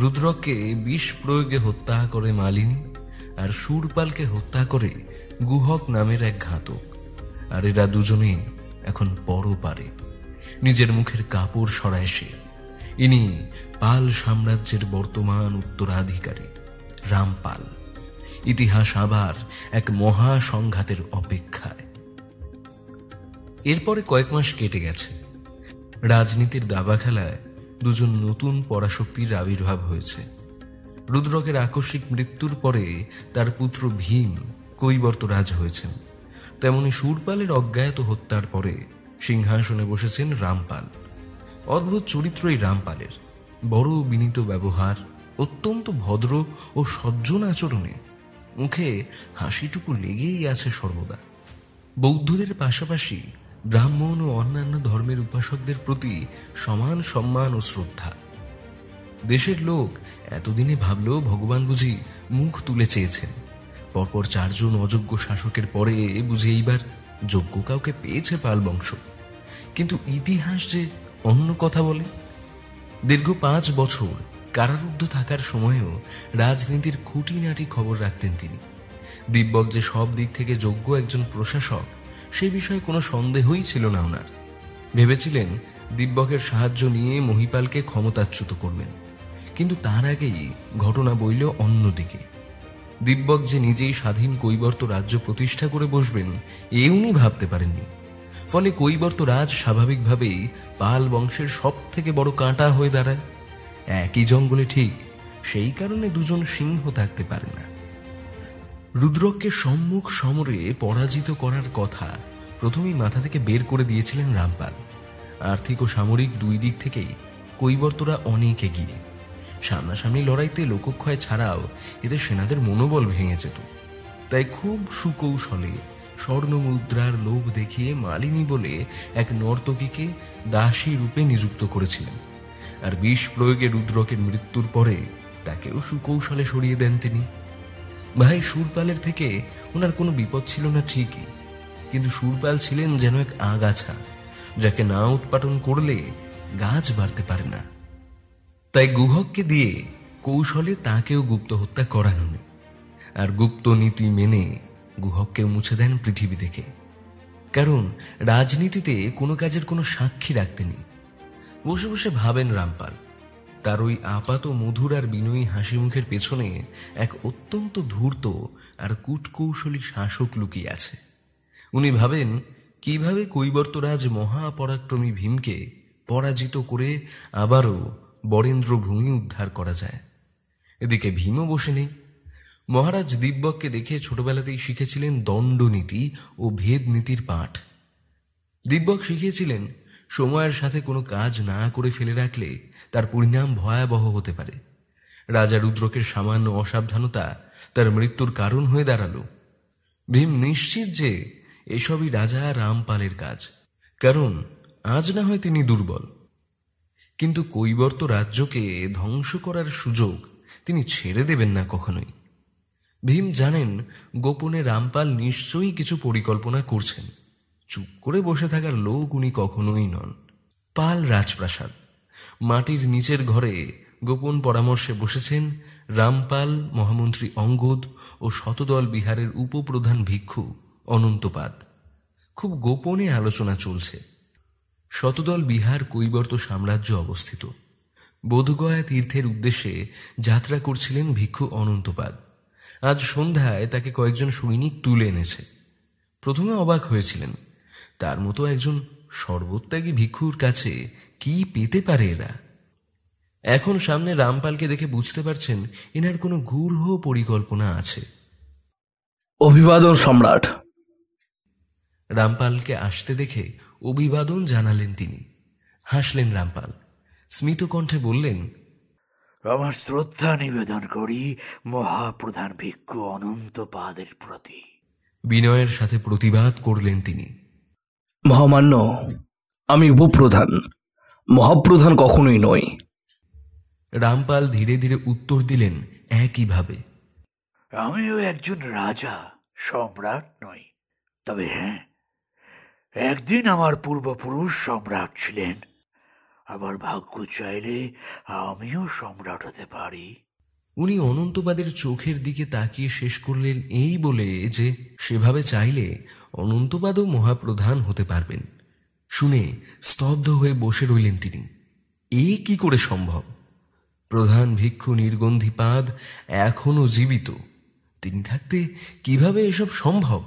রুদ্রককে বিষ প্রয়োগে হত্যা করে মালিনী, আর শূরপালকে হত্যা করে গুহক নামের এক ঘাতক। আর এরা দুজনে এখন পরপারে। নিজের মুখের কাপড় সরায় সে। ইনি পাল সাম্রাজ্যের বর্তমান উত্তরাধিকারী রামপাল। ইতিহাস আবার এক মহা সংঘাতের অপেক্ষায়। এরপরে কয়েক মাস কেটে গেছে। রাজনীতির দাবা খেলায় দুজন নতুন পরাশক্তির আবির্ভাব হয়েছে। রুদ্রকের আকস্মিক মৃত্যুর পরে তার পুত্র ভীম কৈবর্তরাজ হয়েছেন, তেমনি শূরপালের অজ্ঞাত হত্যার পরে সিংহাসনে বসেছেন রামপাল। অদ্ভুত চরিত্র এই রামপালের, বড় বিনীত ব্যবহার, অত্যন্ত ভদ্র ও সজ্জন আচরণে মুখে হাসিটুকু লেগেই আছে সর্বদা। বৌদ্ধদের পাশাপাশি ব্রাহ্মণ ও অন্যান্য ধর্মের উপাসকদের প্রতি সমান সম্মান ও শ্রদ্ধা। দেশের লোক এতদিনে ভাবল ভগবান বুঝি মুখ তুলে চেয়েছেন, পরপর 4 জন অযোগ্য শাসকের পরে বুঝি এইবার যোগ্য কাউকে পেয়েছে পাল বংশ। কিন্তু ইতিহাস যে অন্য কথা বলে। দীর্ঘ 5 বছর কারারুদ্ধ থাকার সময়েও রাজনীতির খুঁটিনাটি খবর রাখতেন তিনি। দিব্যক যে সব দিক থেকে যোগ্য একজন প্রশাসক, সে বিষয়ে কোনো সন্দেহই ছিল না ওনার। ভেবেছিলেন দিব্যকের সাহায্য নিয়ে মহিপালকে ক্ষমতাচ্যুত করবেন, কিন্তু তার আগেই ঘটনা বইল অন্যদিকে। দিব্যক যে নিজেই স্বাধীন কৈবর্ত রাজ্য প্রতিষ্ঠা করে বসবেন, এ উনি ভাবতে পারেননি। ফলে কৈবর্ত রাজ স্বাভাবিকভাবেই পাল বংশের সব থেকে বড় কাঁটা হয়ে দাঁড়ায়। একই জঙ্গলে ঠিক, সেই কারণে দুজন সিংহ থাকতে পারে না। রুদ্রককে সম্মুখ সমরে পরাজিত করার কথা প্রথমেই মাথা থেকে বের করে দিয়েছিলেন রামপাল। আর্থিক ও সামরিক 2 দিক থেকেই কৈবর্তরা অনেক এগিয়ে। সামনাসামনি লড়াইতে লোকক্ষয় ছাড়াও এদের সেনাদের মনোবল ভেঙে যেত। তাই খুব সুকৌশলে স্বর্ণ মুদ্রার লোভ দেখিয়ে মালিনী বলে এক নর্তকীকে দাসী রূপে নিযুক্ত করেছিলেন, আর বিষ প্রয়োগে রুদ্রকের মৃত্যুর পরে তাকেও সুকৌশলে সরিয়ে দেন তিনি। ভাই শূরপালের থেকে ওনার কোনো বিপদ ছিল না ঠিকই, কিন্তু শূরপাল ছিলেন যেন এক আগাছা, যাকে না উৎপাটন করলে গাছ বাড়তে পারে না। তাই গুহককে দিয়ে কৌশলে তাকেও গুপ্ত হত্যা করানো, আর গুপ্ত নীতি মেনে গুহককে মুছে দেন পৃথিবী থেকে। কারণ রাজনীতিতে কোনো কাজের কোনো সাক্ষী রাখতেনি। বসে বসে ভাবেন রামপাল, তার ওই আপাত মধুর আর বিনয়ী হাসি মুখের পেছনে এক অত্যন্ত ধূর্ত আর কূটকৌশলী শাসক লুকিয়ে আছে। উনি ভাবেন কিভাবে কৈবর্তরাজ মহাপরাক্রমী ভীমকে পরাজিত করে আবারও বরেন্দ্র ভূমি উদ্ধার করা যায়। এদিকে ভীমও বসে নেই। মহারাজ দিব্যককে দেখে ছোটবেলাতেই শিখেছিলেন দণ্ডনীতি ও ভেদ নীতির পাঠ। দিব্যক শিখিয়েছিলেন সময়ের সাথে কোনো কাজ না করে ফেলে রাখলে তার পরিণাম ভয়াবহ হতে পারে। রাজা রুদ্রকের সামান্য অসাবধানতা তার মৃত্যুর কারণ হয়ে দাঁড়ালো। ভীম নিশ্চিত যে এসবই রাজা রামপালের কাজ, কারণ আজ না হয় তিনি দুর্বল, কিন্তু কৈবর্ত রাজ্যকে ধ্বংস করার সুযোগ তিনি ছেড়ে দেবেন না কখনোই। ভীম জানেন গোপনে রামপাল নিশ্চয়ই কিছু পরিকল্পনা করছেন। চুপ করে বসে থাকার লোক উনি কখনোই নন। পাল রাজপ্রাসাদ, মাটির নিচের ঘরে গোপন পরামর্শে বসেছেন রামপাল, মহামন্ত্রী অঙ্গদ ও শতদল বিহারের উপপ্রধান ভিক্ষু অনন্তপাদ। খুব গোপনে আলোচনা চলছে। শতদল বিহার কৈবর্ত সাম্রাজ্য অবস্থিত। বোধগয়া তীর্থের উদ্দেশ্যে যাত্রা করছিলেন ভিক্ষু অনন্তপাদ। আজ সন্ধ্যায় তাকে কয়েকজন সৈনিক তুলে এনেছে। প্রথমে অবাক হয়েছিলেন, তার মতো একজন সর্বত্যাগী ভিক্ষুর কাছে কি পেতে পারে এরা। এখন সামনে রামপালকে দেখে বুঝতে পারছেন এনার কোনো গূঢ় পরিকল্পনা আছে। অভিবাদন সম্রাট। রামপালকে আসতে দেখে অভিবাদন জানালেন তিনি। হাসলেন রামপাল, স্মিত কণ্ঠে বললেন, আমার শ্রদ্ধা নিবেদন করি মহাপ্রধান ভিক্ষু অনন্তপাদের প্রতি। বিনয়ের সাথে প্রতিবাদ করলেন তিনি, মহামান্য, আমি উপপ্রধান, মহাপ্রধান কখনোই নই। রামপাল ধীরে ধীরে উত্তর দিলেন একইভাবে, আমিও একজন রাজা, সম্রাট নই। তবে হ্যাঁ, একদিন আমার পূর্বপুরুষ সম্রাট ছিলেন। আবার ভাগ্য চাইলে আমিও সম্রাট হতে পারি। উনি অনন্তপাদের চোখের দিকে তাকিয়ে শেষ করলেন এই বলে যে সেভাবে চাইলে অনন্তপাদও মহাপ্রধান হতে পারবেন। শুনে স্তব্ধ হয়ে বসে রইলেন তিনি। এ কি করে সম্ভব? প্রধান ভিক্ষু নির্গন্ধিপাদ এখনো জীবিত, তিনি থাকতে কিভাবে এসব সম্ভব?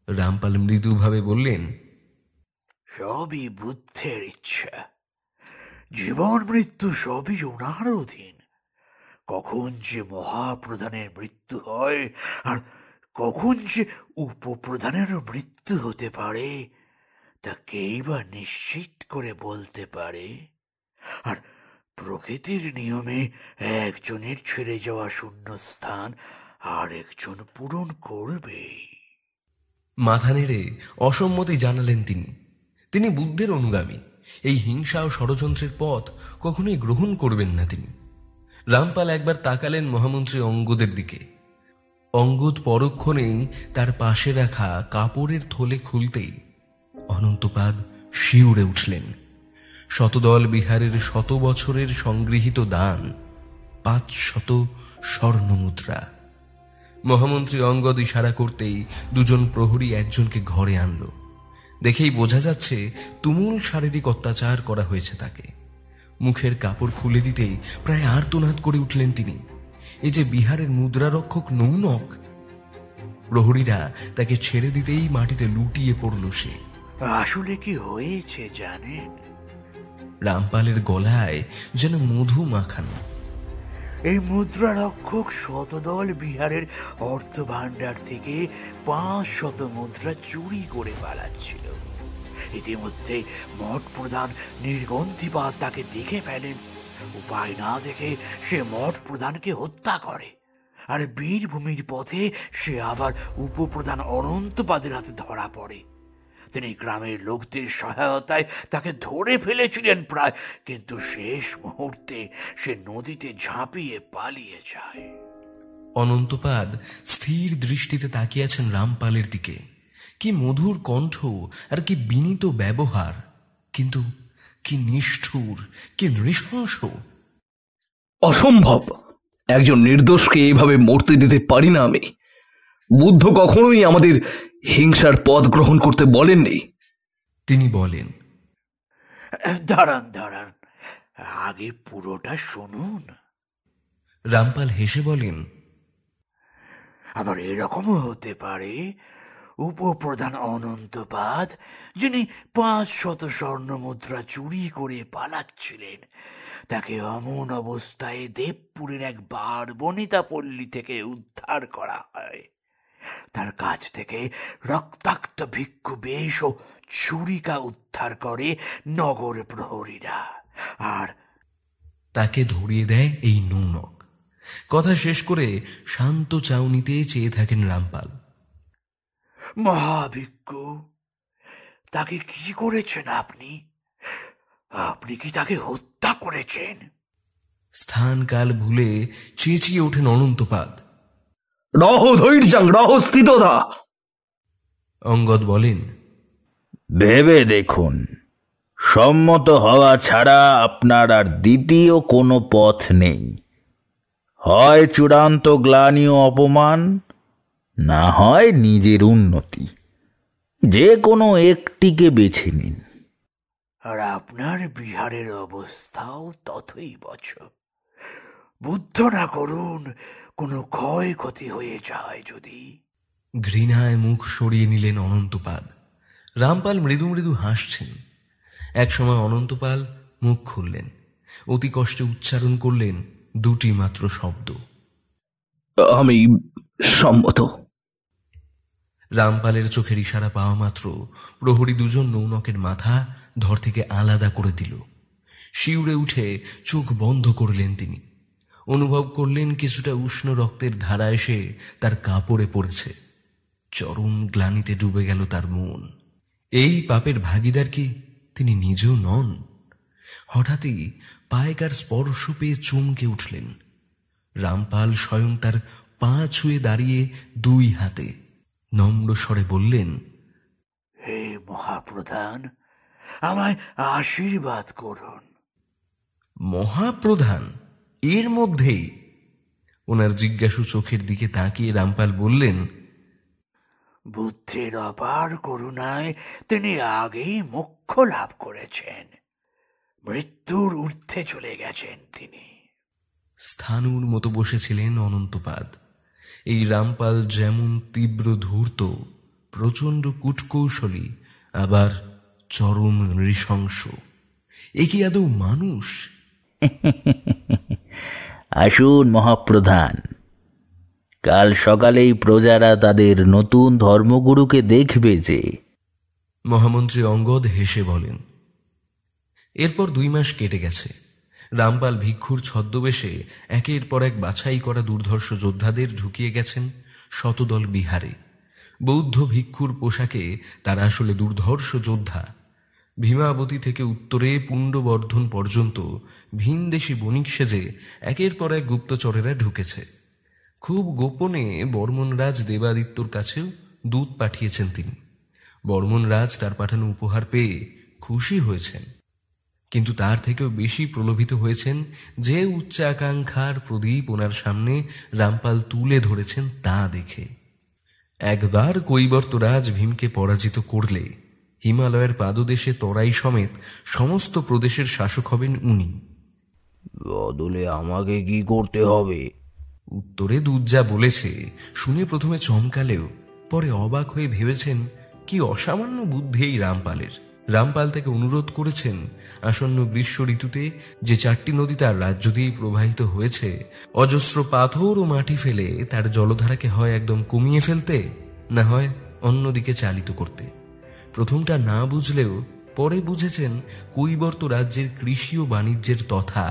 রামপাল মৃদুভাবে বললেন, সবই বুদ্ধের ইচ্ছা। জীবন মৃত্যু সবই ওনার অধীন। কখন যে মহাপ্রধানের মৃত্যু হয় আর কখন যে উপপ্রধানেরও মৃত্যু হতে পারে তা কেই বা নিশ্চিত করে বলতে পারে? আর প্রকৃতির নিয়মে একজনের ছেড়ে যাওয়া শূন্যস্থান আর একজন পূরণ করবে। মাথা নেড়ে অসম্মতি জানালেন তিনি বুদ্ধের অনুগামী। এই হিংসা ও ষড়যন্ত্রের পথ কখনোই গ্রহণ করবেন না তিনি। রামপাল একবার তাকালেন মহামন্ত্রী অঙ্গদের দিকে। অঙ্গদ পরক্ষণেই তার পাশে রাখা কাপড়ের থলে খুলতেই অনন্তপাদ শিউরে উঠলেন। শতদল বিহারের 100 বছরের সংগৃহীত দান 500 স্বর্ণমুদ্রা। মহামন্ত্রী অঙ্গদ ইশারা করতেই দুজন প্রহরী একজনকে ঘরে আনল। দেখেই বোঝা যাচ্ছে তুমুল শারীরিক অত্যাচার করা হয়েছে তাকে। মুখের কাপড় খুলে দিতেই প্রায় আর্তনাদ করে উঠলেন তিনি। এ যে বিহারের মুদ্রারক্ষক নৌনক। প্রহরীরা তাকে ছেড়ে দিতেই মাটিতে লুটিয়ে পড়ল সে। আসলে কি হয়েছে জানেন? রামপালের গলায় যেন মধু মাখানো। এই মুদ্রারক্ষক শতদল বিহারের অর্থ ভাণ্ডার থেকে 500 মুদ্রা চুরি করে পালাচ্ছিল। ইতিমধ্যে মঠ প্রধান নির্গন্ধিপাদ তাকে দেখে ফেলেন। উপায় না দেখে সে মঠ প্রধানকে হত্যা করে। আর বীরভূমির পথে সে আবার উপপ্রধান অনন্তপাদের হাতে ধরা পড়ে। তিনি গ্রামের লোকদের সহায়তায় তাকে ধরে ফেলেছিলেন প্রায়, কিন্তু শেষ মুহূর্তে সে নদীতে ঝাঁপিয়ে পালিয়ে যায়। অনন্তপাদ স্থির দৃষ্টিতে তাকিয়ে আছেন রামপালের দিকে। কি মধুর কণ্ঠ আর কি বিনীত ব্যবহার, কিন্তু কি নিষ্ঠুর, কি নৃশংস। অসম্ভব! একজন নির্দোষকে এইভাবে মরতে দিতে পারি না আমি। বুদ্ধ কখনোই আমাদের হিংসার পথ গ্রহণ করতে বলেননি। তিনি বলেন, দাঁড়ান, আগে পুরোটা শুনুন। রামপাল হেসে বলেন, আবার এরকমও হতে পারে উপপ্রধান অনন্তপাদ, যিনি 500 স্বর্ণমুদ্রা চুরি করে পালাচ্ছিলেন, তাকে অমন অবস্থায় দেবপুরের এক বনিতা পল্লী থেকে উদ্ধার করা হয়। তার কাছ থেকে রক্তাক্ত ভিক্ষু বেশ ও ছুরিকা উদ্ধার করে নগর প্রহরীরা, আর তাকে ধরিয়ে দেয় এই নৌনক। কথা শেষ করে শান্ত চাউনিতে চেয়ে থাকেন রামপাল। মহাভিক্ষু, তাকে কি করেছেন আপনি? আপনি কি তাকে হত্যা করেছেন? স্থান কাল ভুলে চেঁচিয়ে ওঠেন অনন্তপাদ। রহ ধৈর্যাং, রহ স্থিতধা। অঙ্গদ বলেন, ভেবে দেখুন, সম্মত হওয়া ছাড়া আপনার আর দ্বিতীয় কোনো পথ নেই। হয় চূড়ান্ত গ্লানি ও অপমান, না হয় নিজের উন্নতি। যে কোনো একটিকে বেছে নিন। আর আপনার বিহারের অবস্থাও ততই বছ। বুদ্ধ না করুন কোনো ক্ষয়ক্ষতি হয়ে যায় যদি। ঘৃণায় মুখ সরিয়ে নিলেন অনন্তপাদ। রামপাল মৃদু মৃদু হাসছেন। একসময় অনন্তপাল মুখ খুললেন, অতি কষ্টে উচ্চারণ করলেন 2টি মাত্র শব্দ, আমি সম্মত। রামপালের চোখের ইশারা পাওয়া মাত্র প্রহরী দুজন নৌনকের মাথা ধর থেকে আলাদা করে দিল। শিউরে উঠে চোখ বন্ধ করলেন তিনি। অনুভব করলেন কিছুটা উষ্ণ রক্তের ধারা এসে তার কাপড়ে পড়েছে। চরম গ্লানিতে ডুবে গেল তার মন। এই পাপের ভাগিদার কি তিনি নিজেও নন? হঠাৎই পায়কার স্পর্শ পেয়ে চমকে উঠলেন। রামপাল স্বয়ং তার পা ছুঁয়ে দাঁড়িয়ে 2 হাতে নম্র স্বরে বললেন, হে মহাপ্রধান, আমায় আশীর্বাদ করুন। মহাপ্রধান? এর মধ্যেই? ওনার জিজ্ঞাসু চোখের দিকে তাকিয়ে রামপাল বললেন, বুদ্ধের অপার করুণায় তিনি আগেই মোক্ষ লাভ করেছেন। মৃত্যুর ঊর্ধ্বে চলে গেছেন তিনি। স্থানুর মতো বসেছিলেন অনন্তপাদ। এই রামপাল যেমন তীব্র ধূর্ত, প্রচণ্ড কূটকৌশলী, আবার চরম নৃশংস। এ কি আদৌ মানুষ? আসুন মহাপ্রধান, কাল সকালেই প্রজারা তাদের নতুন ধর্মগুরুকে দেখবে যে। মহামন্ত্রী অঙ্গদ হেসে বলেন। এরপর 2 মাস কেটে গেছে। রামপাল ভিক্ষুর ছদ্মবেশে একের পর এক বাছাই করা দুর্ধর্ষ যোদ্ধাদের ঢুকিয়ে গেছেন শতদল বিহারে। বৌদ্ধ ভিক্ষুর পোশাকে তারা আসলে দুর্ধর্ষ যোদ্ধা। ভীমাবতী থেকে উত্তরে পুণ্ডবর্ধন পর্যন্ত ভিনদেশী বণিক সেজে একের পর এক গুপ্তচরেরা ঢুকেছে। খুব গোপনে বর্মনরাজ দেবাদিত্যর কাছেও দূত পাঠিয়েছেন তিনি। বর্মনরাজ তার পাঠানো উপহার পেয়ে খুশি হয়েছেন, কিন্তু তার থেকেও বেশি প্রলোভিত হয়েছেন যে উচ্চাকাঙ্ক্ষার প্রদীপ ওনার সামনে রামপাল তুলে ধরেছেন তা দেখে। একবার কৈবর্তরাজ ভীমকে পরাজিত করলে হিমালয়ের পাদদেশে তরাই সমেত সমস্ত প্রদেশের শাসক হবেন উনি। বদলে আমাকে কি করতে হবে? উত্তরে দূত যা বলেছে শুনে প্রথমে চমকালেও পরে অবাক হয়ে ভেবেছেন কি অসামান্য বুদ্ধি এই রামপালের। রামপাল তাকে অনুরোধ করেছেন আসন্ন গ্রীষ্ম ঋতুতে যে 4টি নদী তার রাজ্য দিয়ে প্রবাহিত হয়েছে, অজস্র পাথর ও মাটি ফেলে তার জলধারাকে হয় একদম কমিয়ে ফেলতে, না হয় অন্যদিকে চালিত করতে। প্রথমটা না বুঝলেও পরে বুঝেছেন কৈবর্ত রাজ্যের কৃষি ও বাণিজ্যের তথা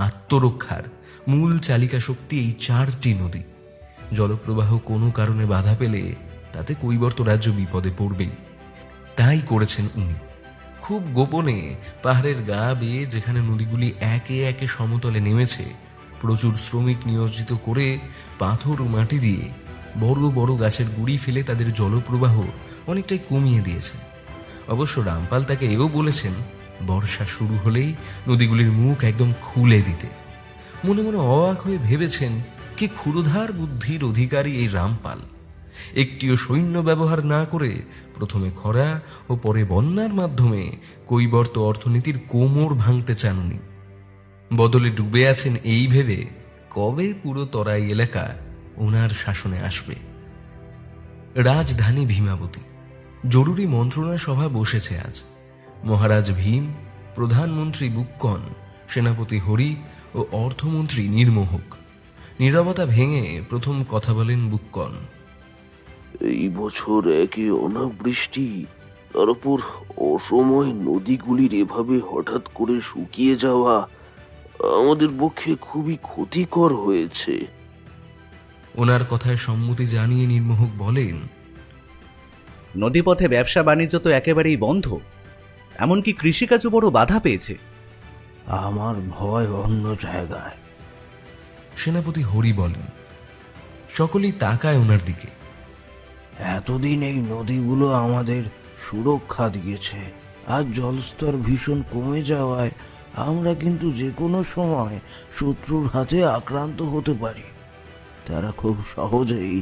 আত্মরক্ষার মূল চালিকা শক্তি এই 4টি নদী। জলপ্রবাহ কোনো কারণে বাধা পেলে তাতে কৈবর্ত রাজ্য বিপদে পড়বেই। তাই করেছেন উনি। খুব গোপনে পাহাড়ের গা বেয়ে যেখানে নদীগুলি একে একে সমতলে নেমেছে, প্রচুর শ্রমিক নিয়োজিত করে পাথর ও মাটি দিয়ে বড় বড় গাছের গুড়ি ফেলে তাদের জলপ্রবাহ অনেকটাই কমিয়ে দিয়েছে। অবশ্য রামপাল তাকে এও বলেছেন বর্ষা শুরু হলেই নদীগুলির মুখ একদম খুলে দিতে। মনে মনে অবাক হয়ে ভেবেছেন কি ক্ষুরধার বুদ্ধির অধিকারী এই রামপাল। একটিও সৈন্য ব্যবহার না করে প্রথমে খরা ও পরে বন্যার মাধ্যমে কৈবর্ত অর্থনীতির কোমর ভাঙতে চান উনি। বদলে ডুবে আছেন এই ভেবে কবে পুরো তরাই এলাকা ওনার শাসনে আসবে। রাজধানী ভীমাবতী। জরুরি মন্ত্রণা সভা বসেছে আজ। মহারাজ ভীম, প্রধানমন্ত্রী বুক্কন, সেনাপতি হরি ও অর্থমন্ত্রী নির্মোহক। নীরবতা ভেঙে প্রথম কথা বলেন বুক্কন। এই বছর একে অনাবৃষ্টি, তার উপর অসময়ে নদীগুলির এভাবে হঠাৎ করে শুকিয়ে যাওয়া আমাদের পক্ষে খুবই ক্ষতিকর হয়েছে। ওনার কথায় সম্মতি জানিয়ে নির্মোহক বলেন, নদীপথে ব্যবসা বাণিজ্য তো একেবারেই বন্ধ, এমনকি কৃষিকাজও বড় বাধা পেয়েছে। আমার ভয় অন্য জায়গায়। সেনাপতি হরি বলেন। সকলেই তাকায় ওনার দিকে। এতদিন এই নদীগুলো আমাদের সুরক্ষা দিয়েছে, আর জলস্তর ভীষণ কমে যাওয়ায় আমরা কিন্তু যে কোনো সময় শত্রুর হাতে আক্রান্ত হতে পারি। তারা খুব সহজেই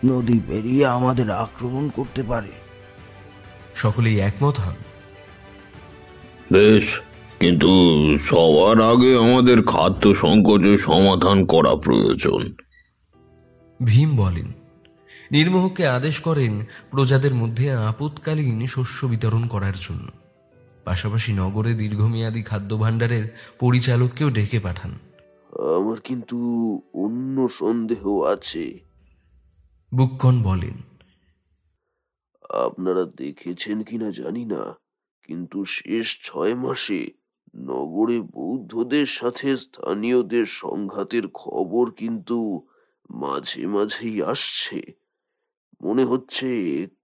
নদী পেরিয়ে আমাদের আক্রমণ করতে পারে। সকলেই একমত হন। বেশ, কিন্তু সবার আগে আমাদের খাদ্য সংকটের সমাধান করা প্রয়োজন। ভীম বলেন। নির্মোহককে আদেশ করেন প্রজাদের মধ্যে আপৎকালীন শস্য বিতরণ করার জন্য। পাশাপাশি নগরে দীর্ঘমেয়াদী খাদ্য ভাণ্ডারের পরিচালককেও ডেকে পাঠান। আমার কিন্তু অন্য সন্দেহ আছে। বুক্কন বলেন। আপনারা দেখেছেন কিনা জানি না, কিন্তু শেষ 6 মাসে নগরে বৌদ্ধদের সাথে স্থানীয়দের সংঘাতের খবর কিন্তু মাঝে মাঝেই আসছে। মনে হচ্ছে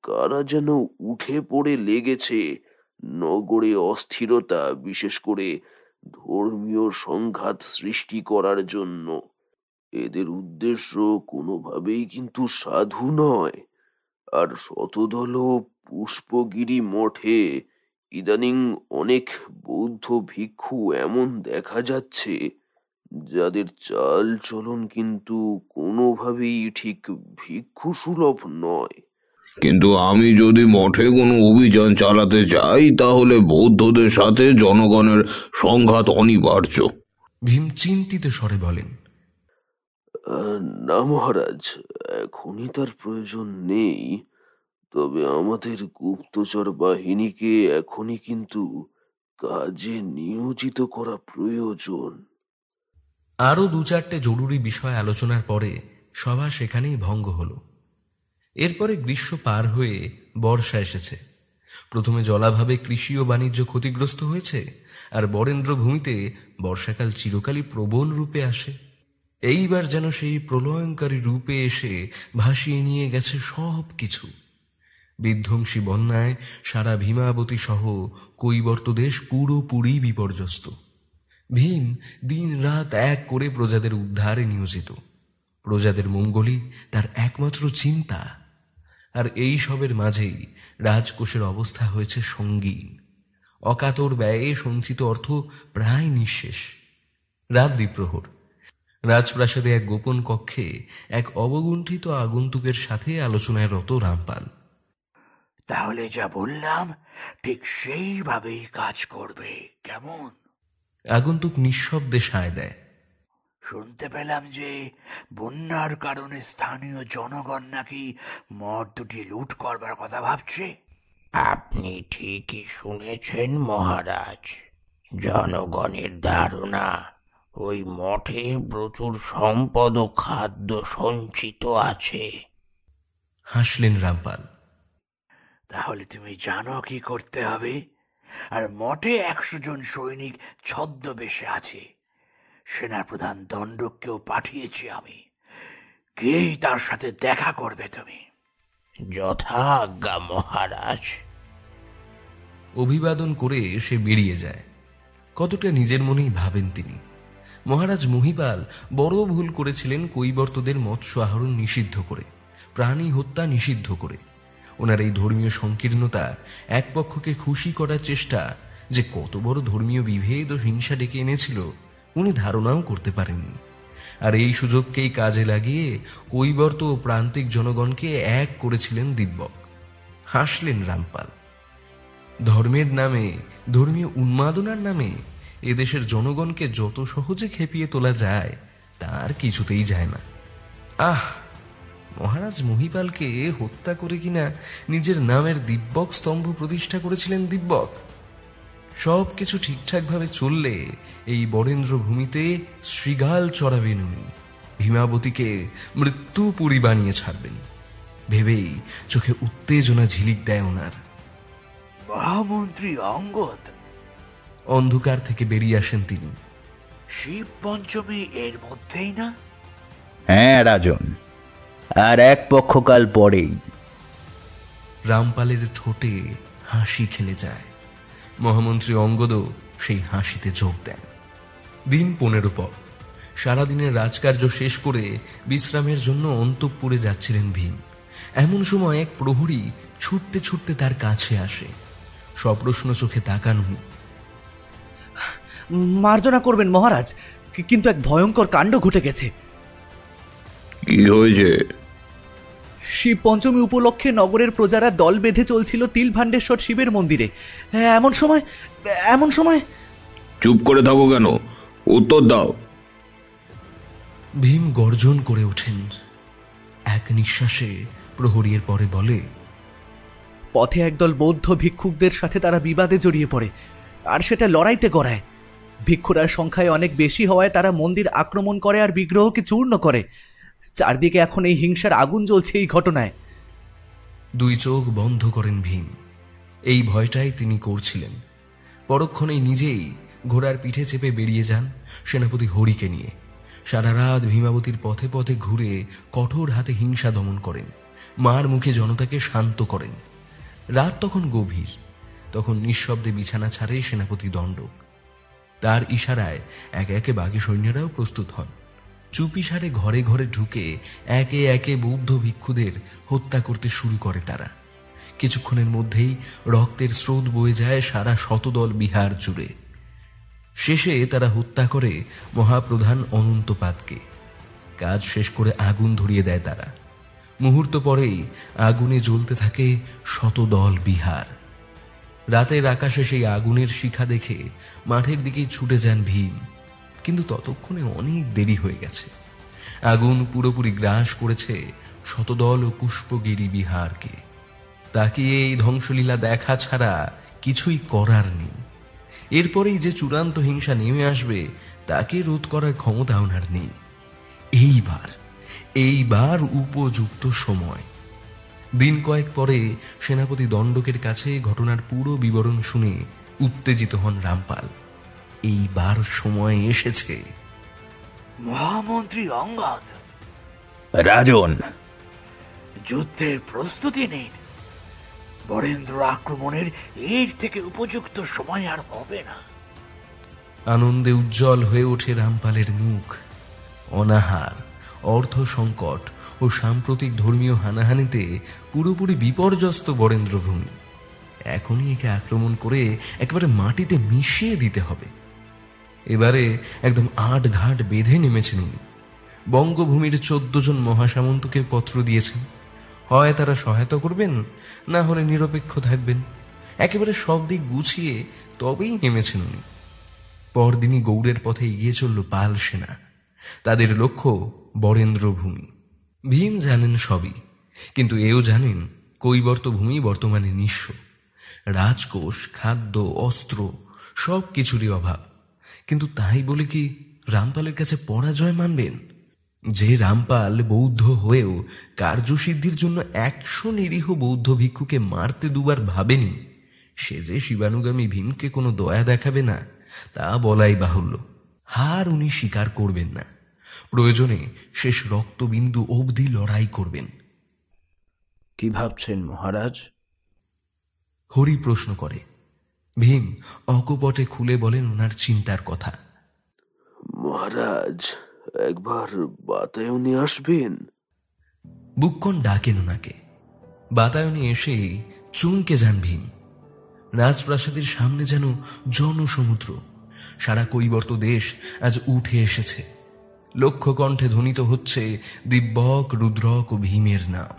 কারা যেন উঠে পড়ে লেগেছে নগরে অস্থিরতা, বিশেষ করে ধর্মীয় সংঘাত সৃষ্টি করার জন্য। এদের উদ্দেশ্য কোনোভাবেই কিন্তু সাধু নয়। আর শতদল পুষ্পগিরি মঠে ইদানিং অনেক বৌদ্ধ ভিক্ষু এমন দেখা যাচ্ছে যাদের চাল চলন কিন্তু কোনোভাবেই ঠিক ভিক্ষু সুলভ নয়। কিন্তু আমি যদি মঠে কোনো অভিযান চালাতে চাই তাহলে বৌদ্ধদের সাথে জনগণের সংঘাত অনিবার্য। ভীম চিন্তিত স্বরে বলেন। না মহারাজ, এখনই তার প্রয়োজন নেই। তবে আমাদের গুপ্তচর বাহিনীকে এখনই কিন্তু কাজে নিয়োজিত করা প্রয়োজন। আরও 2-4টে জরুরি বিষয় আলোচনার পরে সভা সেখানেই ভঙ্গ হল। এরপরে গ্রীষ্ম পার হয়ে বর্ষা এসেছে। প্রথমে জলাভাবে কৃষি ও বাণিজ্য ক্ষতিগ্রস্ত হয়েছে, আর বরেন্দ্র ভূমিতে বর্ষাকাল চিরকালই প্রবল রূপে আসে। এইবার যেন সেই প্রলয়ঙ্কারী রূপে এসে ভাসিয়ে নিয়ে গেছে সব কিছু। বিধ্বংসী বন্যায় সারা ভীমাবতী সহ কৈবর্ত দেশ পুরোপুরি বিপর্যস্ত। ভীম দিন রাত এক করে প্রজাদের উদ্ধারে নিয়োজিত। প্রজাদের মঙ্গলই তার একমাত্র চিন্তা। আর এই সবের মাঝেই রাজকোষের অবস্থা হয়েছে সঙ্গীন। অকাতর ব্যয়ে সঞ্চিত অর্থ প্রায় নিঃশেষ। রাত দ্বিপ্রহর। রাজপ্রাসাদে এক গোপন কক্ষে এক অবগুণ্ঠিত আগন্তুকের সাথে আলোচনায় রত রামপাল। তাহলে যা বললাম ঠিক সেইভাবেই কাজ করবে, কেমন? আগন্তুক নিঃশব্দে সায় দেয়। শুনতে পেলাম যে বন্যার কারণে স্থানীয় জনগণ নাকি মঠ দুটি লুট করবার কথা ভাবছে। আপনি ঠিকই শুনেছেন মহারাজ। জনগণের ধারণা ওই মঠে প্রচুর সম্পদ ও খাদ্য সঞ্চিত আছে। হাসলেন রামপাল। তাহলে তুমি জানো কি করতে হবে। আর মঠে 100 জন সৈনিক ছদ্মবেশে আছে। সেনাপ্রধান দণ্ডককেও পাঠিয়েছি আমি। গিয়েই তার সাথে দেখা করবে তুমি। যথা আজ্ঞা মহারাজ। অভিবাদন করে সে বেরিয়ে যায়। কতটা নিজের মনেই ভাবেন তিনি। মহারাজ মহিপাল বড় ভুল করেছিলেন কৈবর্তদের মৎস্য আহরণ নিষিদ্ধ করে, প্রাণী হত্যা নিষিদ্ধ করে। ওনার এই ধর্মীয় সংকীর্ণতা, এক পক্ষকে খুশি করার চেষ্টা যে কত বড় ধর্মীয় বিভেদ ও হিংসা ডেকে এনেছিল উনি ধারণাও করতে পারেননি। আর এই সুযোগকেই কাজে লাগিয়ে কৈবর্ত ও প্রান্তিক জনগণকে এক করেছিলেন দিব্যক। হাসলেন রামপাল। ধর্মের নামে, ধর্মীয় উন্মাদনার নামে এদেশের জনগণকে যত সহজে খেপিয়ে তোলা যায় তার কিছুতেই যায় না। আহ, মহারাজ মহিপালকে হত্যা করে কিনা নিজের নামের দিব্যক স্তম্ভ প্রতিষ্ঠা করেছিলেন দিব্যক। সব কিছু ঠিকঠাকভাবে চললে এই বরেন্দ্র ভূমিতে শৃগাল চড়াবেন উনি, ভীমাবতীকে মৃত্যুপুরী বানিয়ে ছাড়বেন ভেবেই চোখে উত্তেজনা ঝিলিক দেয় ওনার। মহামন্ত্রী অঙ্গদ। অন্ধকার থেকে বেরিয়ে আসেন তিনি। শিব পঞ্চমী এর মধ্যেই না? হ্যাঁ রাজন, আর এক পক্ষকাল পরেই। রামপালের ঠোঁটে হাসি খেলে যায়। মহামন্ত্রী অঙ্গদও সেই হাসিতে যোগ দেন। দিন 15 পর সারাদিনের রাজকার্য শেষ করে বিশ্রামের জন্য অন্তঃপুরে যাচ্ছিলেন ভীম। এমন সময় এক প্রহরী ছুটতে ছুটতে তার কাছে আসে। সপ্রশ্ন চোখে তাকান উনি। মার্জনা করবেন মহারাজ, কিন্তু এক ভয়ঙ্কর কাণ্ড ঘটে গেছে। কি হয়েছে? শিব পঞ্চমী উপলক্ষে নগরের প্রজারা দল বেঁধে চলছিল তিলভাণ্ডেশ্বর শিবের মন্দিরে। এমন সময় চুপ করে থাকো কেন? উত্তর দাও। ভীম গর্জন করে ওঠেন। এক নিঃশ্বাসে প্রহরীর পরে বলে, পথে একদল বৌদ্ধ ভিক্ষুকদের সাথে তারা বিবাদে জড়িয়ে পড়ে, আর সেটা লড়াইতে গড়ায়। ভিক্ষুরা সংখ্যায় অনেক বেশি হওয়ায় তারা মন্দির আক্রমণ করে আর বিগ্রহকে চূর্ণ করে। চারদিকে এখন এই হিংসার আগুন জ্বলছে এই ঘটনায়। 2 চোখ বন্ধ করেন ভীম। এই ভয়টাই তিনি করছিলেন। পরক্ষণেই নিজেই ঘোড়ার পিঠে চেপে বেরিয়ে যান সেনাপতি হরিকে নিয়ে। সারা রাত ভীমাবতীর পথে পথে ঘুরে কঠোর হাতে হিংসা দমন করেন, মার মুখে জনতাকে শান্ত করেন। রাত তখন গভীর। তখন নিঃশব্দে বিছানা ছাড়ে সেনাপতি দণ্ডক। তার ইশারায় একে একে বাকি সৈন্যরাও প্রস্তুত হন। চুপিসারে ঘরে ঘরে ঢুকে একে একে বৌদ্ধ ভিক্ষুদের হত্যা করতে শুরু করে তারা। কিছুক্ষণের মধ্যেই রক্তের স্রোত বয়ে যায় সারা শতদল বিহার জুড়ে। শেষে তারা হত্যা করে মহাপ্রধান অনন্তপাদকে। কাজ শেষ করে আগুন ধরিয়ে দেয় তারা। মুহূর্ত পরেই আগুনে জ্বলতে থাকে শতদল বিহার। রাতের আকাশে সেই আগুনের শিখা দেখে মাঠের দিকেই ছুটে যান ভীম। কিন্তু ততক্ষণে অনেক দেরি হয়ে গেছে। আগুন পুরোপুরি গ্রাস করেছে শতদল ও পুষ্পগিরি বিহারকে। তাকিয়ে এই ধ্বংসলীলা দেখা ছাড়া কিছুই করার নেই। এরপরেই যে চূড়ান্ত হিংসা নেমে আসবে তাকে রোধ করার ক্ষমতা ওনার নেই। এইবার উপযুক্ত সময়। দিন কয়েক পরে সেনাপতি দণ্ডকের কাছে ঘটনার পুরো বিবরণ শুনে উত্তেজিত হন রামপাল। এইবার সময় এসেছে। মহামন্ত্রী অঙ্গদ, রাজন, যুদ্ধের প্রস্তুতি নিন। বরেন্দ্র আক্রমণের এর থেকে উপযুক্ত সময় আর হবে না। আনন্দে উজ্জ্বল হয়ে ওঠে রামপালের মুখ। অনাহার, অর্থ সংকট ও সাম্প্রতিক ধর্মীয় হানাহানিতে পুরোপুরি বিপর্যস্ত বরেন্দ্রভূমি। এখনই একে আক্রমণ করে একেবারে মাটিতে মিশিয়ে দিতে হবে। এবারে একদম আট ঘাট বেঁধে নেমেছেন উনি। বঙ্গভূমির 14 জন মহাসামন্তকে পত্র দিয়েছেন। হয় তারা সহায়তা করবেন, না হলে নিরপেক্ষ থাকবেন। একেবারে সব দিক গুছিয়ে তবেই নেমেছেন উনি। পরদিনই গৌড়ের পথে এগিয়ে চলল পাল সেনা। তাদের লক্ষ্য বরেন্দ্রভূমি। ভীম জানেন সবই, কিন্তু এও জানেন কৈবর্ত ভূমি বর্তমানে নিঃস্ব। রাজকোষ, খাদ্য, অস্ত্র সব কিছুরই অভাব। কিন্তু তাই বলে কি রামপালের কাছে পরাজয় মানবেন? যে রামপাল বৌদ্ধ হয়েও কার্যসিদ্ধির জন্য 100 নিরীহ বৌদ্ধ ভিক্ষুকে মারতে দুবার ভাবেনি, সে যে শিবানুগামী ভীমকে কোনো দয়া দেখাবে না তা বলাই বাহুল্য। হার উনি স্বীকার করবেন না। প্রয়োজনে শেষ রক্তবিন্দু অবধি লড়াই করবেন। কি ভাবছেন মহারাজ? হরি প্রশ্ন করে। ভীম অকপটে খুলে বলেন ওনার চিন্তার কথা। মহারাজ, একবার বাতায়নে আসবেন? বুক্ষণ ডাকেন ওনাকে। বাতায়নে এসে চমকে যান ভীম। রাজপ্রাসাদের সামনে যেন জনসমুদ্র। সারা কৈবর্ত দেশ আজ উঠে এসেছে। লক্ষ কণ্ঠে ধ্বনিত হচ্ছে দিব্যক, রুদ্রক ও ভীমের নাম।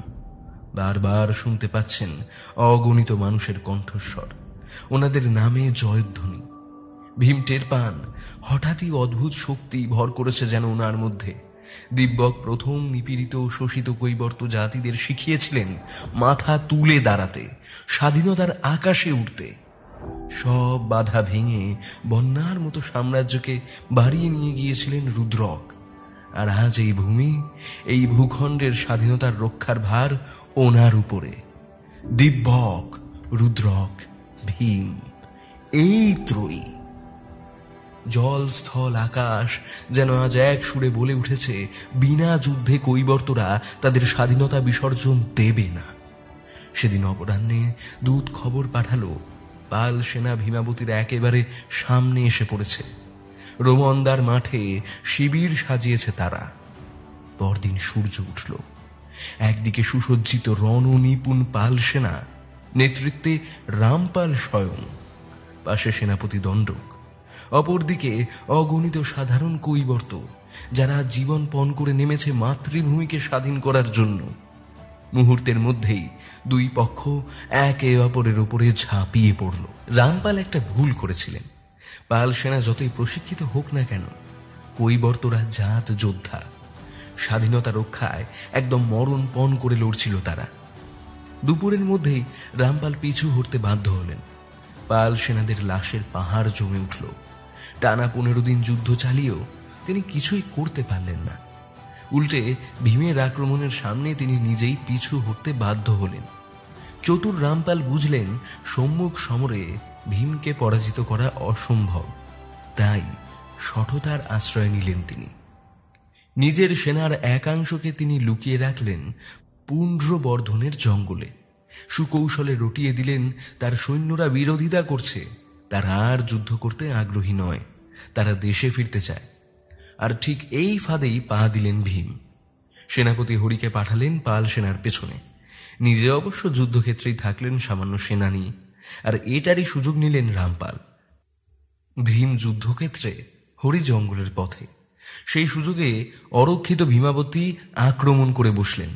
বারবার শুনতে পাচ্ছেন অগণিত মানুষের কণ্ঠস্বর, ওনাদের নামে জয়ধ্বনি। ভীম টের পান হঠাৎই অদ্ভুত শক্তি ভর করেছে যেন ওনার মধ্যে। দিব্যক প্রথম নিপীড়িত ও শোষিত কৈবর্ত জাতিদের শিখিয়েছিলেন মাথা তুলে দাঁড়াতে, স্বাধীনতার আকাশে উঠতে। সব বাধা ভেঙে বন্যার মতো সাম্রাজ্যকে বাড়িয়ে নিয়ে গিয়েছিলেন রুদ্রক। আর আজ এই ভূমি, এই ভূখণ্ডের স্বাধীনতার রক্ষার ভার ওনার উপরে। দিব্যক, রুদ্রক, ভীম, এই ত্রয়ী। জল, স্থল, আকাশ যেন আজ এক সুরে বলে উঠেছে বিনা যুদ্ধে কৈবর্তরা তাদের স্বাধীনতা বিসর্জন দেবে না। সেদিন অপরাহ্নে দূত খবর পাঠালো পাল সেনা ভীমাবতীর একেবারে সামনে এসে পড়েছে। রোমন্দার মাঠে শিবির সাজিয়েছে তারা। পরদিন সূর্য উঠল। একদিকে সুসজ্জিত রণনিপুণ পাল সেনা, নেতৃত্বে রামপাল স্বয়ং, পাশে সেনাপতি দণ্ডক। অপরদিকে অগণিত সাধারণ কৈবর্ত, যারা জীবন পণ করে নেমেছে মাতৃভূমিকে স্বাধীন করার জন্য। মুহূর্তের মধ্যেই দুই পক্ষ একে অপরের উপরে ঝাঁপিয়ে পড়ল। রামপাল একটা ভুল করেছিলেন। পাল সেনা যতই প্রশিক্ষিত হোক না কেন, কৈবর্তরা জাত যোদ্ধা। স্বাধীনতা রক্ষায় একদম মরণ পণ করে লড়ছিল তারা। দুপুরের মধ্যেই রামপাল পিছু হটতে বাধ্য হলেন। পাল সেনাদের লাশের পাহাড় জমে উঠল। টানা 15 দিন যুদ্ধ চালিয়েও তিনি কিছুই করতে পারলেন না। উল্টে ভীমের আক্রমণের সামনে তিনি নিজেই পিছু হটতে বাধ্য হলেন। চতুর রামপাল বুঝলেন সম্মুখ সমরে ভীমকে পরাজিত করা অসম্ভব। তাই শঠতার আশ্রয় নিলেন তিনি। নিজের সেনার একাংশকে তিনি লুকিয়ে রাখলেন পুণ্ড্রবর্ধনের জঙ্গলে। সুকৌশলে রটিয়ে দিলেন তার সৈন্যরা বিরোধিতা করছে, তারা আর যুদ্ধ করতে আগ্রহী নয়, তারা দেশে ফিরতে চায়। আর ঠিক এই ফাঁদেই পা দিলেন ভীম। সেনাপতি হরিকে পাঠালেন পাল সেনার পেছনে। নিজে অবশ্য যুদ্ধক্ষেত্রেই থাকলেন সামান্য সেনানী, আর এটারই সুযোগ নিলেন রামপাল। ভীম যুদ্ধক্ষেত্রে, হরি জঙ্গলের পথে। সেই সুযোগে অরক্ষিত ভীমাবতী আক্রমণ করে বসলেন।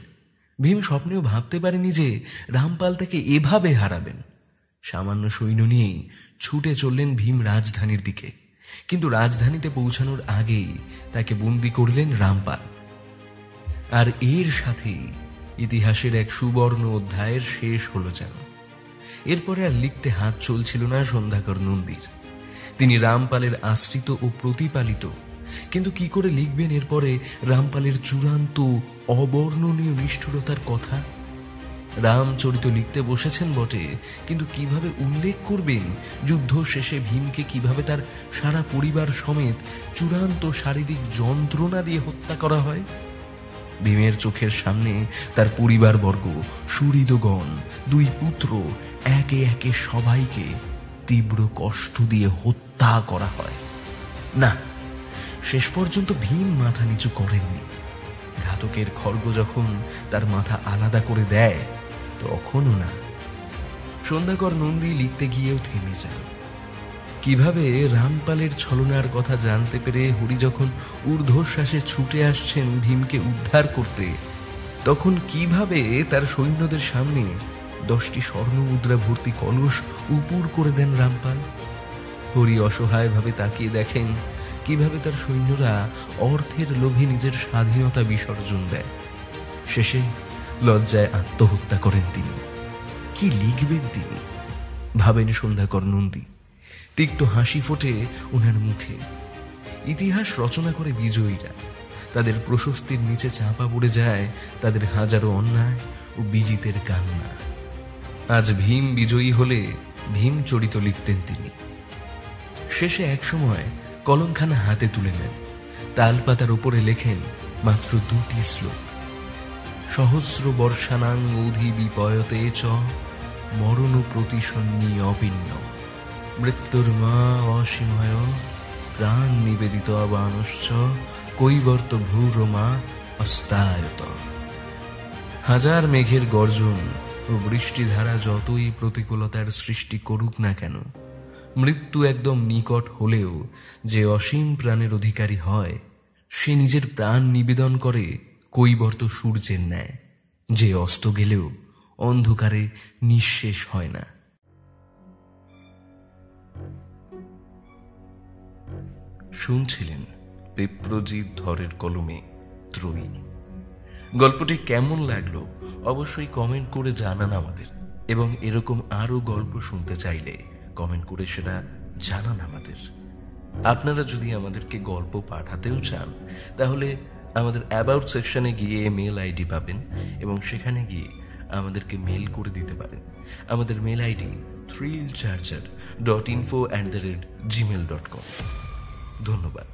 ভীম স্বপ্নেও ভাবতে পারেনি যে রামপাল তাকে এভাবে হারাবেন। সামান্য সৈন্য নিয়েই ছুটে চললেন ভীম রাজধানীর দিকে। কিন্তু রাজধানীতে পৌঁছানোর আগেই তাকে বন্দী করলেন রামপাল। আর এর সাথেই ইতিহাসের এক সুবর্ণ অধ্যায়ের শেষ হলো যেন। এরপরে আর লিখতে হাত চলছিল না সন্ধ্যাকর নন্দীর। তিনি রামপালের আশ্রিত ও প্রতিপালিত, কিন্তু কি করে লিখবেন এরপরে রামপালের চূড়ান্ত অবর্ণনীয় নিষ্ঠুরতার কথা? রামচরিত লিখতে বসেছেন বটে, কিন্তু কিভাবে উল্লেখ করবেন যুদ্ধ শেষে ভীমকে কিভাবে তার সারা পরিবার সমেত চূড়ান্ত শারীরিক যন্ত্রণা দিয়ে হত্যা করা হয়? ভীমের চোখের সামনে তার পরিবারবর্গ, সুহৃদগণ, 2 পুত্র একে একে সবাইকে তীব্র কষ্ট দিয়ে হত্যা করা হয়। না, শেষ পর্যন্ত ভীম মাথা নিচু করেননি। ঘাতকের খড়গ যখন তার মাথা আলাদা করে দেয় তখনও না। সন্ধ্যাকর নন্দী লিখতে গিয়েও থেমে যান। কিভাবে রামপালের ছলনার কথা জানতে পেরে হরি যখন ঊর্ধ্বশ্বাসে ছুটে আসছেন ভীমকে উদ্ধার করতে, তখন কিভাবে তার সৈন্যদের সামনে 10টি স্বর্ণ মুদ্রা ভর্তি কলস উপুর করে দেন রামপাল। হরি অসহায়ভাবে তাকিয়ে দেখেন কিভাবে তার সৈন্যরা অর্থের লোভে নিজের স্বাধীনতা বিসর্জন দেয়। শেষে লজ্জায় আত্মহত্যা করেন তিনি। কি লিখবেন তিনি, ভাবেন সন্ধ্যাকর নন্দী। তিক্ত হাসি ফোটে ওনার মুখে। ইতিহাস রচনা করে বিজয়ীরা, তাদের প্রশস্তির নিচে চাপা পড়ে যায় তাদের হাজারো অন্যায় ও বিজিতের কান্না। আজ ভীম বিজয়ী হলে ভীম চরিত লিখতেন তিনি। শেষে এক সময় কলমখানা হাতে তুলে নেন, তালপাতার উপরে লেখেন মাত্র 2টি শ্লোক। সহস্র বর্ষানাং অধি বিপয়তে চ মরণ প্রতিসন্নি অভিন্ন মৃত্যুর মা অসীময় প্রাণ নিবেদিত আবানশ্চ কৈবর্ত ভূরমা অস্তায়ত। হাজার মেঘের গর্জন ও বৃষ্টিধারা যতই প্রতিকূলতার সৃষ্টি করুক না কেন, মৃত্যু একদম নিকট হলেও যে অসীম প্রাণের অধিকারী হয় সে নিজের প্রাণ নিবেদন করে কৈবর্ত সূর্যের ন্যায়, যে অস্ত গেলেও অন্ধকারে নিঃশেষ হয় না। শুনছিলেন বিপ্রজিৎ ধরের কলমে ত্রয়ী। গল্পটি কেমন লাগলো অবশ্যই কমেন্ট করে জানান আমাদের, এবং এরকম আরো গল্প শুনতে চাইলে কমেন্ট করে সেটা জানান আমাদের। আপনারা যদি আমাদেরকে গল্প পাঠাতেও চান তাহলে আমাদের অ্যাবাউট সেকশনে গিয়ে মেল আইডি পাবেন এবং সেখানে গিয়ে আমাদেরকে মেল করে দিতে পারেন। আমাদের মেল আইডি thrillercharger.info@gmail.com। ধন্যবাদ।